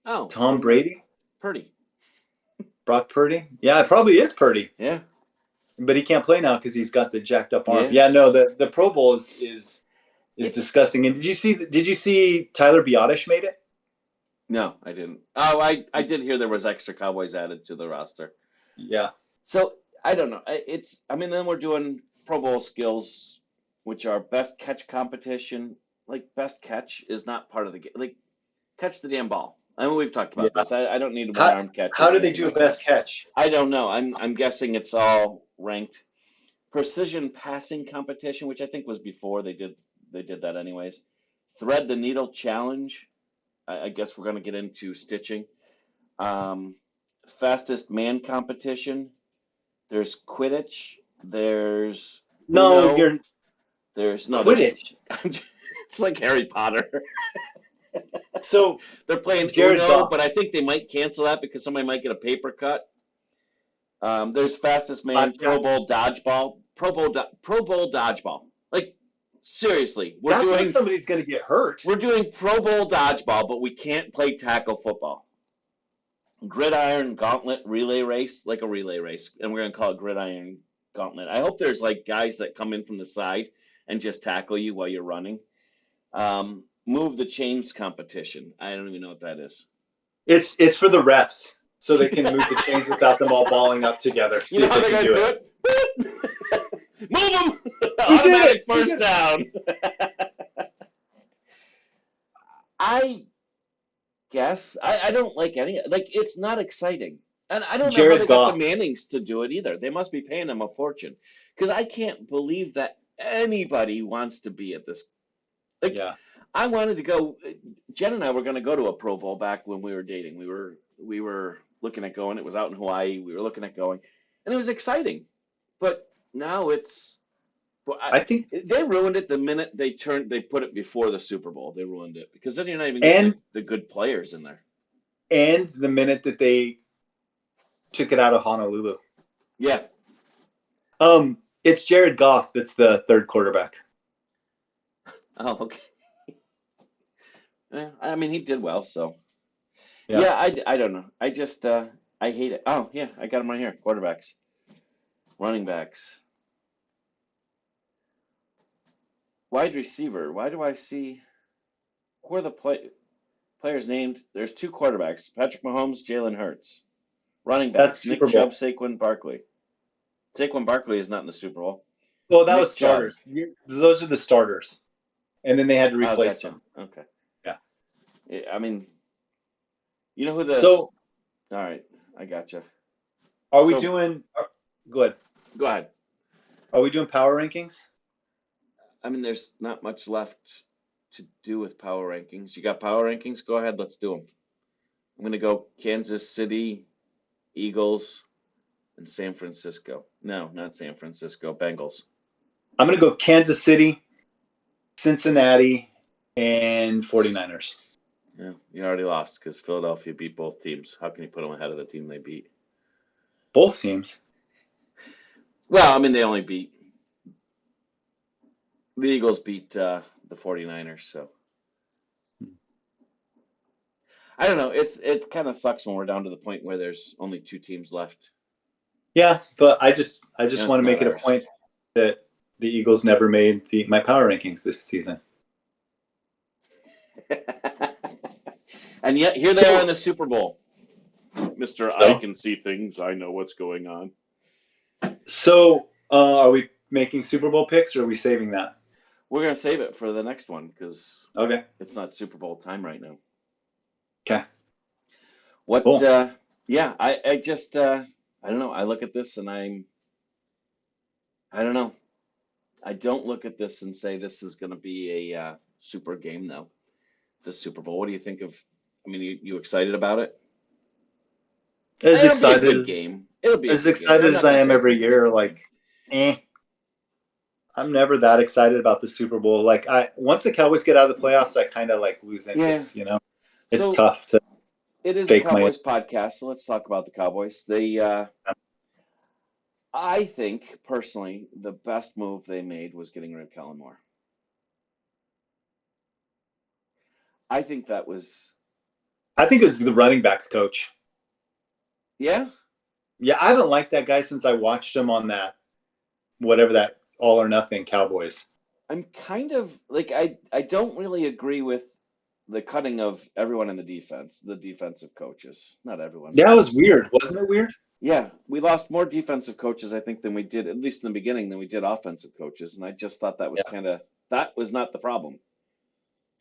[SPEAKER 1] Oh,
[SPEAKER 2] Tom
[SPEAKER 1] from the
[SPEAKER 2] Brady,
[SPEAKER 1] Purdy.
[SPEAKER 2] Brock Purdy. Yeah, it probably is Purdy,
[SPEAKER 1] Yeah,
[SPEAKER 2] but he can't play now because he's got the jacked up arm.
[SPEAKER 1] yeah.
[SPEAKER 2] Yeah, no, the Pro Bowl is
[SPEAKER 1] It's
[SPEAKER 2] disgusting. And did you see Tyler Biotish made it?
[SPEAKER 1] no, I didn't. Oh, I did hear there was extra Cowboys added to the roster.
[SPEAKER 2] Yeah,
[SPEAKER 1] So I don't know. I mean, then we're doing Pro Bowl skills, which are best catch competition. Like best catch is not part of the game. Like catch the damn ball. I mean, we've talked about
[SPEAKER 2] yeah.
[SPEAKER 1] this. I don't need one
[SPEAKER 2] How
[SPEAKER 1] arm
[SPEAKER 2] how
[SPEAKER 1] catches or
[SPEAKER 2] do they
[SPEAKER 1] anything
[SPEAKER 2] do a
[SPEAKER 1] like that.
[SPEAKER 2] best catch?
[SPEAKER 1] I don't know. I'm guessing it's all ranked. Precision passing competition, which I think was before they did that anyways. Thread the needle challenge. I guess we're going to get into stitching. Um, fastest man competition. There's Quidditch. There's
[SPEAKER 2] No,
[SPEAKER 1] Uno.
[SPEAKER 2] you're
[SPEAKER 1] There's no. There's.
[SPEAKER 2] Quidditch.
[SPEAKER 1] It's like Harry Potter.
[SPEAKER 2] So
[SPEAKER 1] They're playing
[SPEAKER 2] Jared
[SPEAKER 1] Uno,
[SPEAKER 2] Goff.
[SPEAKER 1] but I think they might cancel that because somebody might get a paper cut. There's fastest man,
[SPEAKER 2] Yeah,
[SPEAKER 1] Pro Bowl dodgeball, Pro Bowl dodgeball. Like seriously, we're
[SPEAKER 2] that's where
[SPEAKER 1] doing
[SPEAKER 2] somebody's going to get hurt.
[SPEAKER 1] we're doing Pro Bowl dodgeball, but we can't play tackle football. Gridiron gauntlet relay race, like a relay race, and we're gonna call it gridiron gauntlet. I hope there's like guys that come in from the side and just tackle you while you're running. Move the chains competition. I don't even know what that is.
[SPEAKER 2] It's for the refs so they can move the chains without them all balling up together.
[SPEAKER 1] You
[SPEAKER 2] See
[SPEAKER 1] know
[SPEAKER 2] if
[SPEAKER 1] how
[SPEAKER 2] they
[SPEAKER 1] they're
[SPEAKER 2] can
[SPEAKER 1] gonna
[SPEAKER 2] do
[SPEAKER 1] do
[SPEAKER 2] it.
[SPEAKER 1] it? Move them!
[SPEAKER 2] We did
[SPEAKER 1] Automatic
[SPEAKER 2] it. We
[SPEAKER 1] first
[SPEAKER 2] did it.
[SPEAKER 1] down. I guess I don't like any like it's not exciting, and I don't know how they
[SPEAKER 2] Jared
[SPEAKER 1] got the
[SPEAKER 2] Goff.
[SPEAKER 1] Mannings to do it either. They must be paying them a fortune because I can't believe that anybody wants to be at this. Like
[SPEAKER 2] Yeah.
[SPEAKER 1] I wanted to go. Jen and I were going to go to a Pro Bowl back when we were dating. We were looking at going. It was out in Hawaii. We were looking at going, and it was exciting. But now it's well,
[SPEAKER 2] I think
[SPEAKER 1] they ruined it the minute they put it before the Super Bowl. They ruined it because then you're not even getting
[SPEAKER 2] and
[SPEAKER 1] the good players in there.
[SPEAKER 2] and the minute that they took it out of Honolulu.
[SPEAKER 1] Yeah.
[SPEAKER 2] It's Jared Goff that's the third quarterback.
[SPEAKER 1] Oh, okay. I mean, he did well, so
[SPEAKER 2] Yeah.
[SPEAKER 1] yeah. I don't know. I just I hate it. Oh yeah, I got him right here. Quarterbacks, running backs, wide receiver. Why do I see who are the players named? There's two quarterbacks: Patrick Mahomes, Jalen Hurts. Running
[SPEAKER 2] That's
[SPEAKER 1] backs: Nick
[SPEAKER 2] Super
[SPEAKER 1] Chubb,
[SPEAKER 2] Bowl.
[SPEAKER 1] Saquon Barkley. Saquon Barkley is not in the Super Bowl.
[SPEAKER 2] Well, that was
[SPEAKER 1] Nick Chubb.
[SPEAKER 2] starters. Those are the starters. And then they had to
[SPEAKER 1] Oh,
[SPEAKER 2] replace
[SPEAKER 1] gotcha.
[SPEAKER 2] them.
[SPEAKER 1] Okay.
[SPEAKER 2] Yeah.
[SPEAKER 1] I mean, you know who the?
[SPEAKER 2] So
[SPEAKER 1] All right, I gotcha.
[SPEAKER 2] are we
[SPEAKER 1] So
[SPEAKER 2] doing good?
[SPEAKER 1] go ahead.
[SPEAKER 2] Are we doing power rankings?
[SPEAKER 1] I mean, there's not much left to do with power rankings. You got power rankings? Go ahead, let's do them. I'm going to go Kansas City, Eagles, and San Francisco. No, not San Francisco, Bengals.
[SPEAKER 2] I'm going to go Kansas City, Cincinnati, and 49ers.
[SPEAKER 1] Yeah, you already lost because Philadelphia beat both teams. How can you put them ahead of the team they beat?
[SPEAKER 2] Both teams.
[SPEAKER 1] Well, I mean, they only beat the Eagles beat the 49ers, so I don't know. It kind of sucks when we're down to the point where there's only two teams left.
[SPEAKER 2] Yeah, but I just
[SPEAKER 1] And
[SPEAKER 2] want
[SPEAKER 1] it's
[SPEAKER 2] to
[SPEAKER 1] not
[SPEAKER 2] make it a
[SPEAKER 1] ours.
[SPEAKER 2] point that the Eagles never made my power rankings this season.
[SPEAKER 1] And yet here they are in the Super Bowl. Mr. I
[SPEAKER 2] So,
[SPEAKER 1] can see things. I know what's going on.
[SPEAKER 2] are we making Super Bowl picks or are we saving that?
[SPEAKER 1] We're going to save it for the next one because
[SPEAKER 2] Okay.
[SPEAKER 1] it's not Super Bowl time right now.
[SPEAKER 2] Okay.
[SPEAKER 1] What,
[SPEAKER 2] Cool.
[SPEAKER 1] yeah, I just, I don't know. I look at this and I don't know. I don't look at this and say this is going to be a super game, though. The Super Bowl. What do you think of? I mean, you excited about it?
[SPEAKER 2] As
[SPEAKER 1] It'll be a good
[SPEAKER 2] excited
[SPEAKER 1] game. It'll be a
[SPEAKER 2] as
[SPEAKER 1] good game. I'm
[SPEAKER 2] excited
[SPEAKER 1] not
[SPEAKER 2] as I
[SPEAKER 1] going to
[SPEAKER 2] am
[SPEAKER 1] say it's
[SPEAKER 2] every
[SPEAKER 1] a great
[SPEAKER 2] year,
[SPEAKER 1] game.
[SPEAKER 2] like, I'm never that excited about the Super Bowl. Like, once the Cowboys get out of the playoffs, I kind of like lose
[SPEAKER 1] Yeah.
[SPEAKER 2] interest. It's
[SPEAKER 1] So
[SPEAKER 2] tough to.
[SPEAKER 1] It is a
[SPEAKER 2] fake my.
[SPEAKER 1] Cowboys podcast, so let's talk about the Cowboys. I think personally, the best move they made was getting rid of Kellen Moore. I think that was,
[SPEAKER 2] I think it was the running backs coach.
[SPEAKER 1] yeah.
[SPEAKER 2] Yeah, I haven't liked that guy since I watched him on that whatever that All or Nothing Cowboys.
[SPEAKER 1] I'm kind of like I don't really agree with the cutting of everyone in the defense, the defensive coaches. Not everyone,
[SPEAKER 2] Yeah,
[SPEAKER 1] but
[SPEAKER 2] it was weird, wasn't it weird?
[SPEAKER 1] yeah, we lost more defensive coaches, I think, than we did, at least in the beginning, than we did offensive coaches. And I just thought that was
[SPEAKER 2] Yeah.
[SPEAKER 1] kind of, that was not the problem.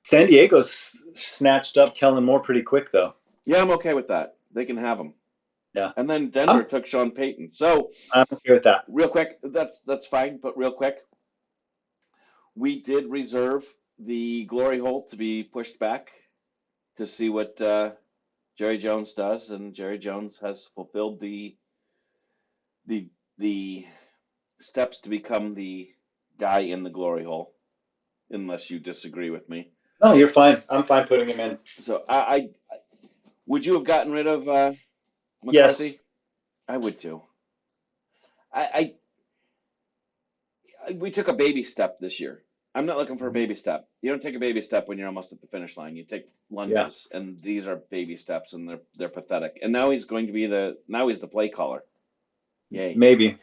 [SPEAKER 2] San Diego snatched up Kellen Moore pretty quick though.
[SPEAKER 1] Yeah, I'm okay with that. They can have him.
[SPEAKER 2] Yeah,
[SPEAKER 1] And then Denver
[SPEAKER 2] I'm
[SPEAKER 1] took Sean Payton. So
[SPEAKER 2] I'm okay with that.
[SPEAKER 1] real quick, that's fine, but real quick, we did reserve the glory hole to be pushed back to see what Jerry Jones does, and Jerry Jones has fulfilled the steps to become the guy in the glory hole, unless you disagree with me.
[SPEAKER 2] No, you're fine. I'm fine putting him in.
[SPEAKER 1] So I would you have gotten rid of
[SPEAKER 2] Yes.
[SPEAKER 1] McCarthy? I would too. I, we took a baby step this year. I'm not looking for a baby step. You don't take a baby step when you're almost at the finish line. You take
[SPEAKER 2] Yeah.
[SPEAKER 1] lunges, and these are baby steps, and they're pathetic. And now he's going to be he's the play caller. Yay.
[SPEAKER 2] Maybe.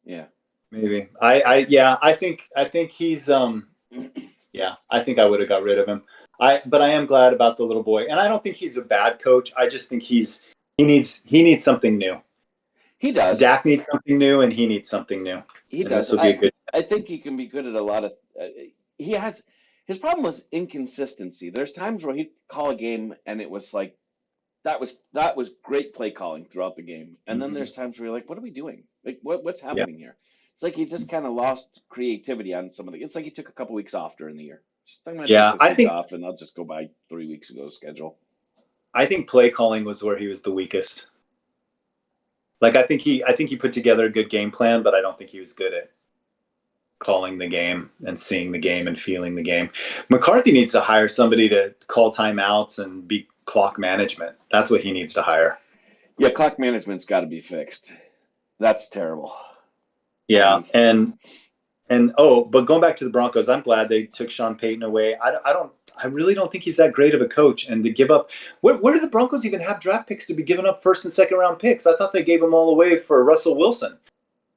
[SPEAKER 1] Yeah.
[SPEAKER 2] Maybe. Yeah, I think he's yeah, I think I would have got rid of him. But I am glad about the little boy. And I don't think he's a bad coach. I just think he needs something new.
[SPEAKER 1] He does.
[SPEAKER 2] Dak needs something new and he needs something new.
[SPEAKER 1] He
[SPEAKER 2] And this
[SPEAKER 1] does.
[SPEAKER 2] will be a good.
[SPEAKER 1] I think he can be good at a lot of. He has his problem was inconsistency. There's times where he'd call a game and it was like that was great play calling throughout the game, and then there's times where you're like, what are we doing? Like what's
[SPEAKER 2] Yeah.
[SPEAKER 1] happening here? It's like he just kind of lost creativity on some of the. It's like he took a couple weeks off during the year. Just I'm gonna take
[SPEAKER 2] Yeah,
[SPEAKER 1] this week off, and I'll just go by 3 weeks ago's schedule.
[SPEAKER 2] I think play calling was where he was the weakest. Like I think he put together a good game plan, but I don't think he was good at calling the game and seeing the game and feeling the game. McCarthy needs to hire somebody to call timeouts and be clock management. That's what he needs to hire.
[SPEAKER 1] Yeah, clock management's got to be fixed. That's terrible.
[SPEAKER 2] Yeah, and but going back to the Broncos, I'm glad they took Sean Payton away. I really don't think he's that great of a coach. And to give up, where do the Broncos even have draft picks to be giving up first and second round picks? I thought they gave them all away for Russell Wilson,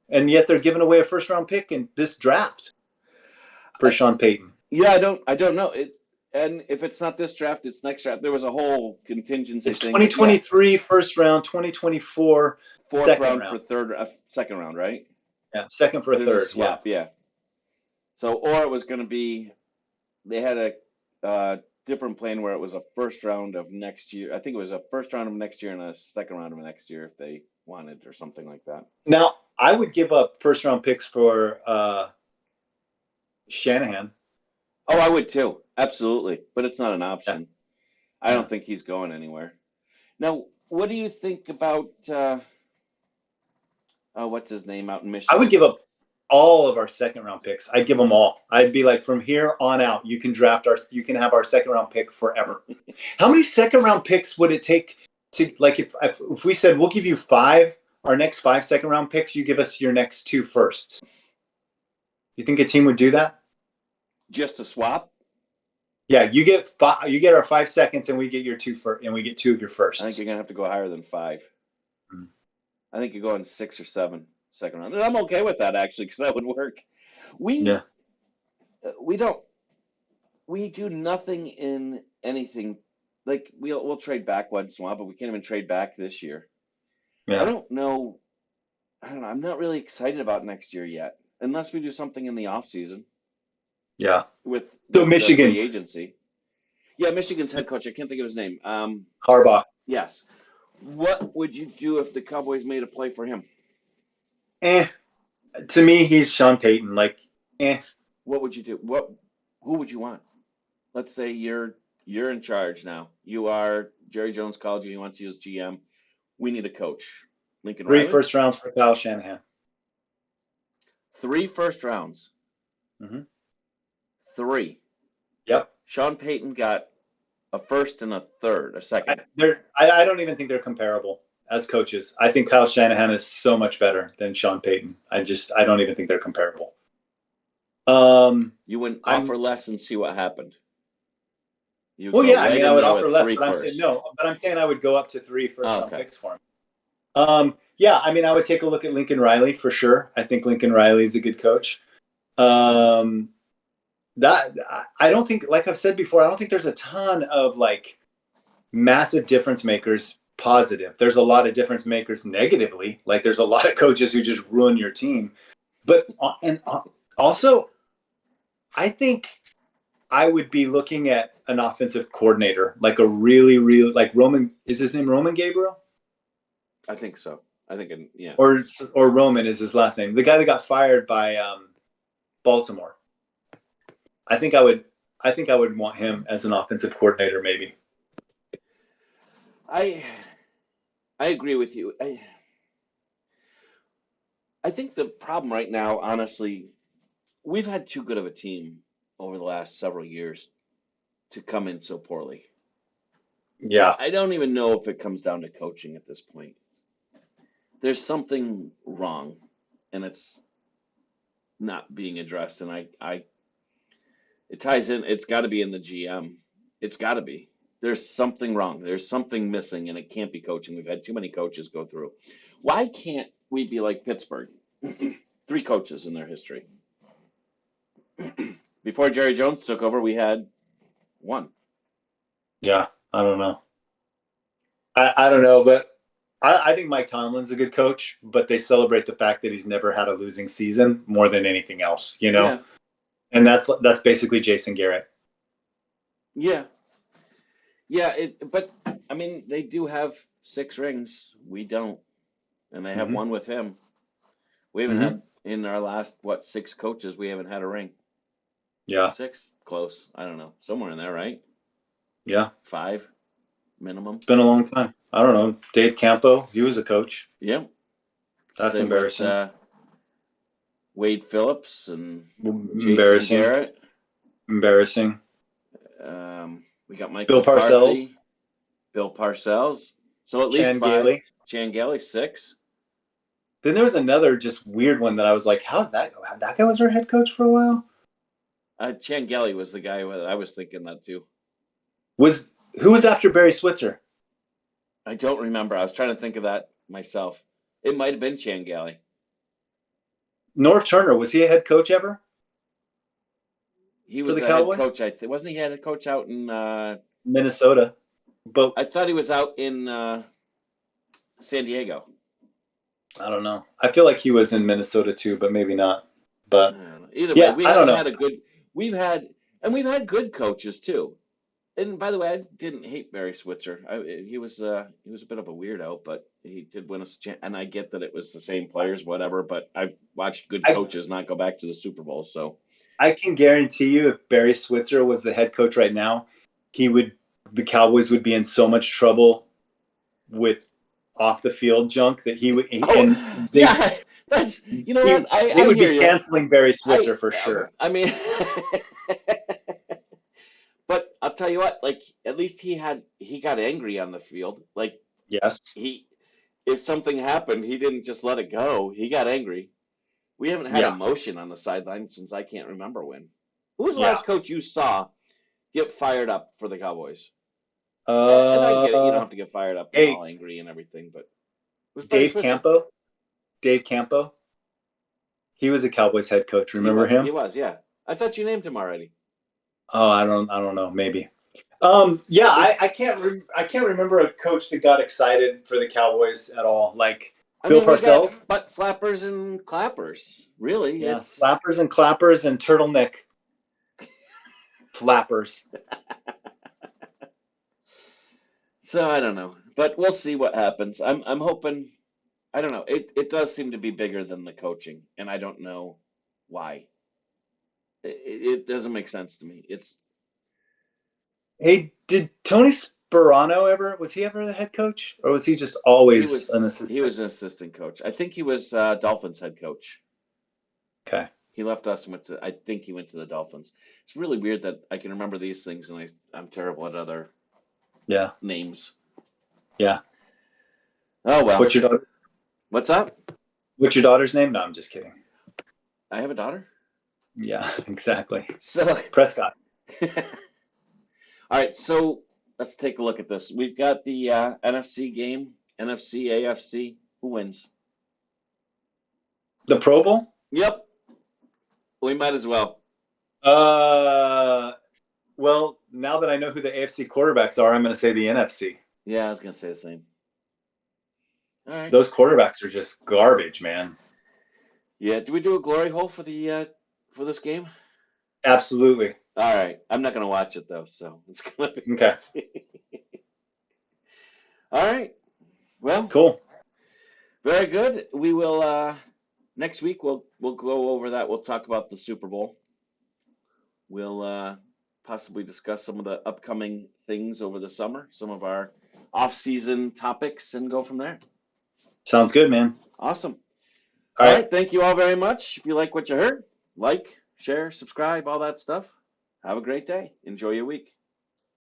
[SPEAKER 2] and yet they're giving away a first round pick in this draft for Sean Payton.
[SPEAKER 1] Yeah, I don't know it. And if it's not this draft, it's next draft. There was a whole contingency
[SPEAKER 2] It's
[SPEAKER 1] thing.
[SPEAKER 2] 2023 first round, 2024
[SPEAKER 1] fourth round for second round, right?
[SPEAKER 2] Yeah, second for a
[SPEAKER 1] There's
[SPEAKER 2] third.
[SPEAKER 1] a swap, yeah. So, or it was going to be, they had a different plan where it was a first round of next year. I think it was a first round of next year and a second round of next year if they wanted, or something like that.
[SPEAKER 2] Now, I would give up first round picks for Shanahan.
[SPEAKER 1] Oh, I would too. Absolutely. But it's not an option. Yeah. I don't think he's going anywhere. Now, what do you think about, what's his name out in Michigan?
[SPEAKER 2] I would give up all of our second round picks. I'd give them all. I'd be like, from here on out, you can have our second round pick forever. How many second round picks would it take to, like, if we said, we'll give you our next 5 second round picks, you give us your next 2 firsts. You think a team would do that?
[SPEAKER 1] Just a swap?
[SPEAKER 2] Yeah, you get our 5 seconds, and we get your 2 first, and we get 2 of your firsts.
[SPEAKER 1] I think you're gonna have to go higher than 5. I think you're going 6 or 7 second round. And I'm okay with that, actually, because that would work. We do nothing in anything. Like we'll trade back once in a while, but we can't even trade back this year. Yeah. I don't know. I'm not really excited about next year yet, unless we do something in the off season.
[SPEAKER 2] Yeah.
[SPEAKER 1] With
[SPEAKER 2] Michigan
[SPEAKER 1] free agency. Yeah, Michigan's head coach. I can't think of his name.
[SPEAKER 2] Harbaugh.
[SPEAKER 1] Yes. What would you do if the Cowboys made a play for him?
[SPEAKER 2] To me, he's Sean Payton. Like,
[SPEAKER 1] What would you do? Who would you want? Let's say you're in charge now. You are Jerry Jones called you. He wants you as GM. We need a coach. Lincoln
[SPEAKER 2] 3
[SPEAKER 1] Riley?
[SPEAKER 2] first rounds for Kyle Shanahan.
[SPEAKER 1] 3 first rounds.
[SPEAKER 2] Mm-hmm.
[SPEAKER 1] 3.
[SPEAKER 2] Yep.
[SPEAKER 1] Sean Payton got A first and a third, a second.
[SPEAKER 2] I don't even think they're comparable as coaches. I think Kyle Shanahan is so much better than Sean Payton. I don't even think they're comparable.
[SPEAKER 1] You wouldn't
[SPEAKER 2] I'm
[SPEAKER 1] offer less and see what happened. You
[SPEAKER 2] Well,
[SPEAKER 1] go
[SPEAKER 2] yeah. I
[SPEAKER 1] right
[SPEAKER 2] mean, I
[SPEAKER 1] in
[SPEAKER 2] would
[SPEAKER 1] there
[SPEAKER 2] offer
[SPEAKER 1] with
[SPEAKER 2] less,
[SPEAKER 1] three
[SPEAKER 2] but I'm saying
[SPEAKER 1] firsts.
[SPEAKER 2] no. But I'm saying I would go up to 3
[SPEAKER 1] Oh,
[SPEAKER 2] first-round
[SPEAKER 1] okay.
[SPEAKER 2] picks for him. Yeah, I mean, I would take a look at Lincoln Riley for sure. I think Lincoln Riley is a good coach. Um, that I don't think, like I've said before, I don't think there's a ton of like massive difference makers positive. There's a lot of difference makers negatively. Like there's a lot of coaches who just ruin your team. But also, I think I would be looking at an offensive coordinator, like a really like Roman. Is his name Roman Gabriel?
[SPEAKER 1] I think so. I think, yeah.
[SPEAKER 2] Or Roman is his last name. The guy that got fired by Baltimore. I think I would. I think I would want him as an offensive coordinator, maybe.
[SPEAKER 1] I I agree with you. I think the problem right now, honestly, we've had too good of a team over the last several years to come in so poorly.
[SPEAKER 2] Yeah,
[SPEAKER 1] I don't even know if it comes down to coaching at this point. There's something wrong, and it's not being addressed. And it ties in. It's got to be in the GM. It's got to be. There's something wrong. There's something missing, and it can't be coaching. We've had too many coaches go through. Why can't we be like Pittsburgh? Three coaches in their history. Before Jerry Jones took over, we had one.
[SPEAKER 2] yeah. I don't know. I don't know, but I think Mike Tomlin's a good coach, but they celebrate the fact that he's never had a losing season more than anything else, you know?
[SPEAKER 1] Yeah,
[SPEAKER 2] And that's basically Jason Garrett.
[SPEAKER 1] yeah, yeah. But I mean, they do have 6 rings. We don't, and they have
[SPEAKER 2] Mm-hmm.
[SPEAKER 1] one with him. We haven't
[SPEAKER 2] Mm-hmm.
[SPEAKER 1] had in our last 6 coaches. We haven't had a ring.
[SPEAKER 2] Yeah.
[SPEAKER 1] 6, close. I don't know, somewhere in there, right?
[SPEAKER 2] Yeah.
[SPEAKER 1] 5 minimum.
[SPEAKER 2] It's been a long time. I don't know. Dave Campo, he was a coach.
[SPEAKER 1] Yep.
[SPEAKER 2] That's
[SPEAKER 1] Same with
[SPEAKER 2] embarrassing.
[SPEAKER 1] Wade Phillips and Jason
[SPEAKER 2] Embarrassing.
[SPEAKER 1] Garrett.
[SPEAKER 2] Embarrassing.
[SPEAKER 1] We got Mike
[SPEAKER 2] Bill Parcells,
[SPEAKER 1] McCarthy, Bill Parcells. So at least
[SPEAKER 2] Chan
[SPEAKER 1] 5.
[SPEAKER 2] Gailey.
[SPEAKER 1] Chan Gailey, 6.
[SPEAKER 2] Then there was another just weird one that I was like, how's that? That guy was our head coach for a while?
[SPEAKER 1] Chan Gailey was the guy that I was thinking that too.
[SPEAKER 2] Who was after Barry Switzer?
[SPEAKER 1] I don't remember. I was trying to think of that myself. It might have been Chan Gailey.
[SPEAKER 2] Norv Turner, was he a head coach ever
[SPEAKER 1] He
[SPEAKER 2] for
[SPEAKER 1] was
[SPEAKER 2] the
[SPEAKER 1] the head
[SPEAKER 2] Cowboys?
[SPEAKER 1] coach. Wasn't he head coach out in?
[SPEAKER 2] Minnesota. But
[SPEAKER 1] I thought he was out in San Diego.
[SPEAKER 2] I don't know. I feel like he was in Minnesota too, but maybe not. But
[SPEAKER 1] Either way,
[SPEAKER 2] yeah,
[SPEAKER 1] we
[SPEAKER 2] I don't
[SPEAKER 1] haven't
[SPEAKER 2] know.
[SPEAKER 1] had a good. We've had good coaches too. And by the way, I didn't hate Barry Switzer. He was a bit of a weirdo, but he did win us. And I get that it was the same players, whatever. But I've watched good
[SPEAKER 2] I
[SPEAKER 1] coaches not go back to the Super Bowl. So
[SPEAKER 2] I can guarantee you, if Barry Switzer was the head coach right now, he would. The Cowboys would be in so much trouble with off the field junk that he would,
[SPEAKER 1] oh
[SPEAKER 2] and
[SPEAKER 1] yeah, that's what
[SPEAKER 2] they
[SPEAKER 1] I
[SPEAKER 2] would
[SPEAKER 1] hear
[SPEAKER 2] be
[SPEAKER 1] you.
[SPEAKER 2] canceling Barry Switzer for sure.
[SPEAKER 1] I mean, but I'll tell you what. Like at least he got angry on the field. Like
[SPEAKER 2] Yes.
[SPEAKER 1] he if something happened, he didn't just let it go. He got angry. We haven't had
[SPEAKER 2] Yeah.
[SPEAKER 1] emotion on the sideline since I can't remember when. Who was the
[SPEAKER 2] Yeah.
[SPEAKER 1] last coach you saw get fired up for the Cowboys? And I get it. You don't
[SPEAKER 2] Uh,
[SPEAKER 1] have to get fired up and
[SPEAKER 2] hey,
[SPEAKER 1] all angry and everything, but it was Barry
[SPEAKER 2] Dave
[SPEAKER 1] Switzer.
[SPEAKER 2] Campo. Dave Campo. He was a Cowboys head coach. Remember
[SPEAKER 1] He
[SPEAKER 2] him?
[SPEAKER 1] was, yeah. I thought you named him already.
[SPEAKER 2] Oh, I don't know. Maybe. Yeah,
[SPEAKER 1] Was
[SPEAKER 2] I can't remember a coach that got excited for the Cowboys at all. Like
[SPEAKER 1] I
[SPEAKER 2] Bill
[SPEAKER 1] mean, we got
[SPEAKER 2] Parcells.
[SPEAKER 1] butt slappers and clappers. Really,
[SPEAKER 2] Yeah,
[SPEAKER 1] it's
[SPEAKER 2] slappers and clappers and turtleneck flappers.
[SPEAKER 1] so I don't know, but we'll see what happens. I'm hoping. I don't know. It does seem to be bigger than the coaching, and I don't know why. It doesn't make sense to me. It's
[SPEAKER 2] Hey, did Tony Sperano ever? Was he ever the head coach, or was he just
[SPEAKER 1] he
[SPEAKER 2] always
[SPEAKER 1] was
[SPEAKER 2] an
[SPEAKER 1] he
[SPEAKER 2] assistant?
[SPEAKER 1] was an assistant coach. I think he was Dolphins head coach.
[SPEAKER 2] Okay.
[SPEAKER 1] He left us and I think he went to the Dolphins. It's really weird that I can remember these things and I'm terrible at other
[SPEAKER 2] Yeah.
[SPEAKER 1] names.
[SPEAKER 2] Yeah.
[SPEAKER 1] Oh well.
[SPEAKER 2] What's your daughter?
[SPEAKER 1] What's up?
[SPEAKER 2] What's your daughter's name? No, I'm just kidding.
[SPEAKER 1] I have a daughter.
[SPEAKER 2] Yeah, exactly.
[SPEAKER 1] So,
[SPEAKER 2] Prescott.
[SPEAKER 1] all right. So let's take a look at this. We've got the NFC game, NFC, AFC. Who wins?
[SPEAKER 2] The Pro Bowl?
[SPEAKER 1] Yep. We might as well.
[SPEAKER 2] Uh, well, now that I know who the AFC quarterbacks are, I'm going to say the NFC.
[SPEAKER 1] Yeah, I was gonna say the same. All right.
[SPEAKER 2] Those quarterbacks are just garbage, man.
[SPEAKER 1] Yeah. Do we do a glory hole for this game?
[SPEAKER 2] Absolutely.
[SPEAKER 1] All right. I'm not gonna watch it though, so it's gonna be.
[SPEAKER 2] Okay.
[SPEAKER 1] All right. Well,
[SPEAKER 2] Cool.
[SPEAKER 1] very good. We will next week we'll go over that. We'll talk about the Super Bowl. We'll possibly discuss some of the upcoming things over the summer, some of our off-season topics, and go from there.
[SPEAKER 2] Sounds good, man.
[SPEAKER 1] Awesome.
[SPEAKER 2] All
[SPEAKER 1] All
[SPEAKER 2] right.
[SPEAKER 1] right. Thank you all very much. If you like what you heard, like, share, subscribe, all that stuff. Have a great day. Enjoy your week.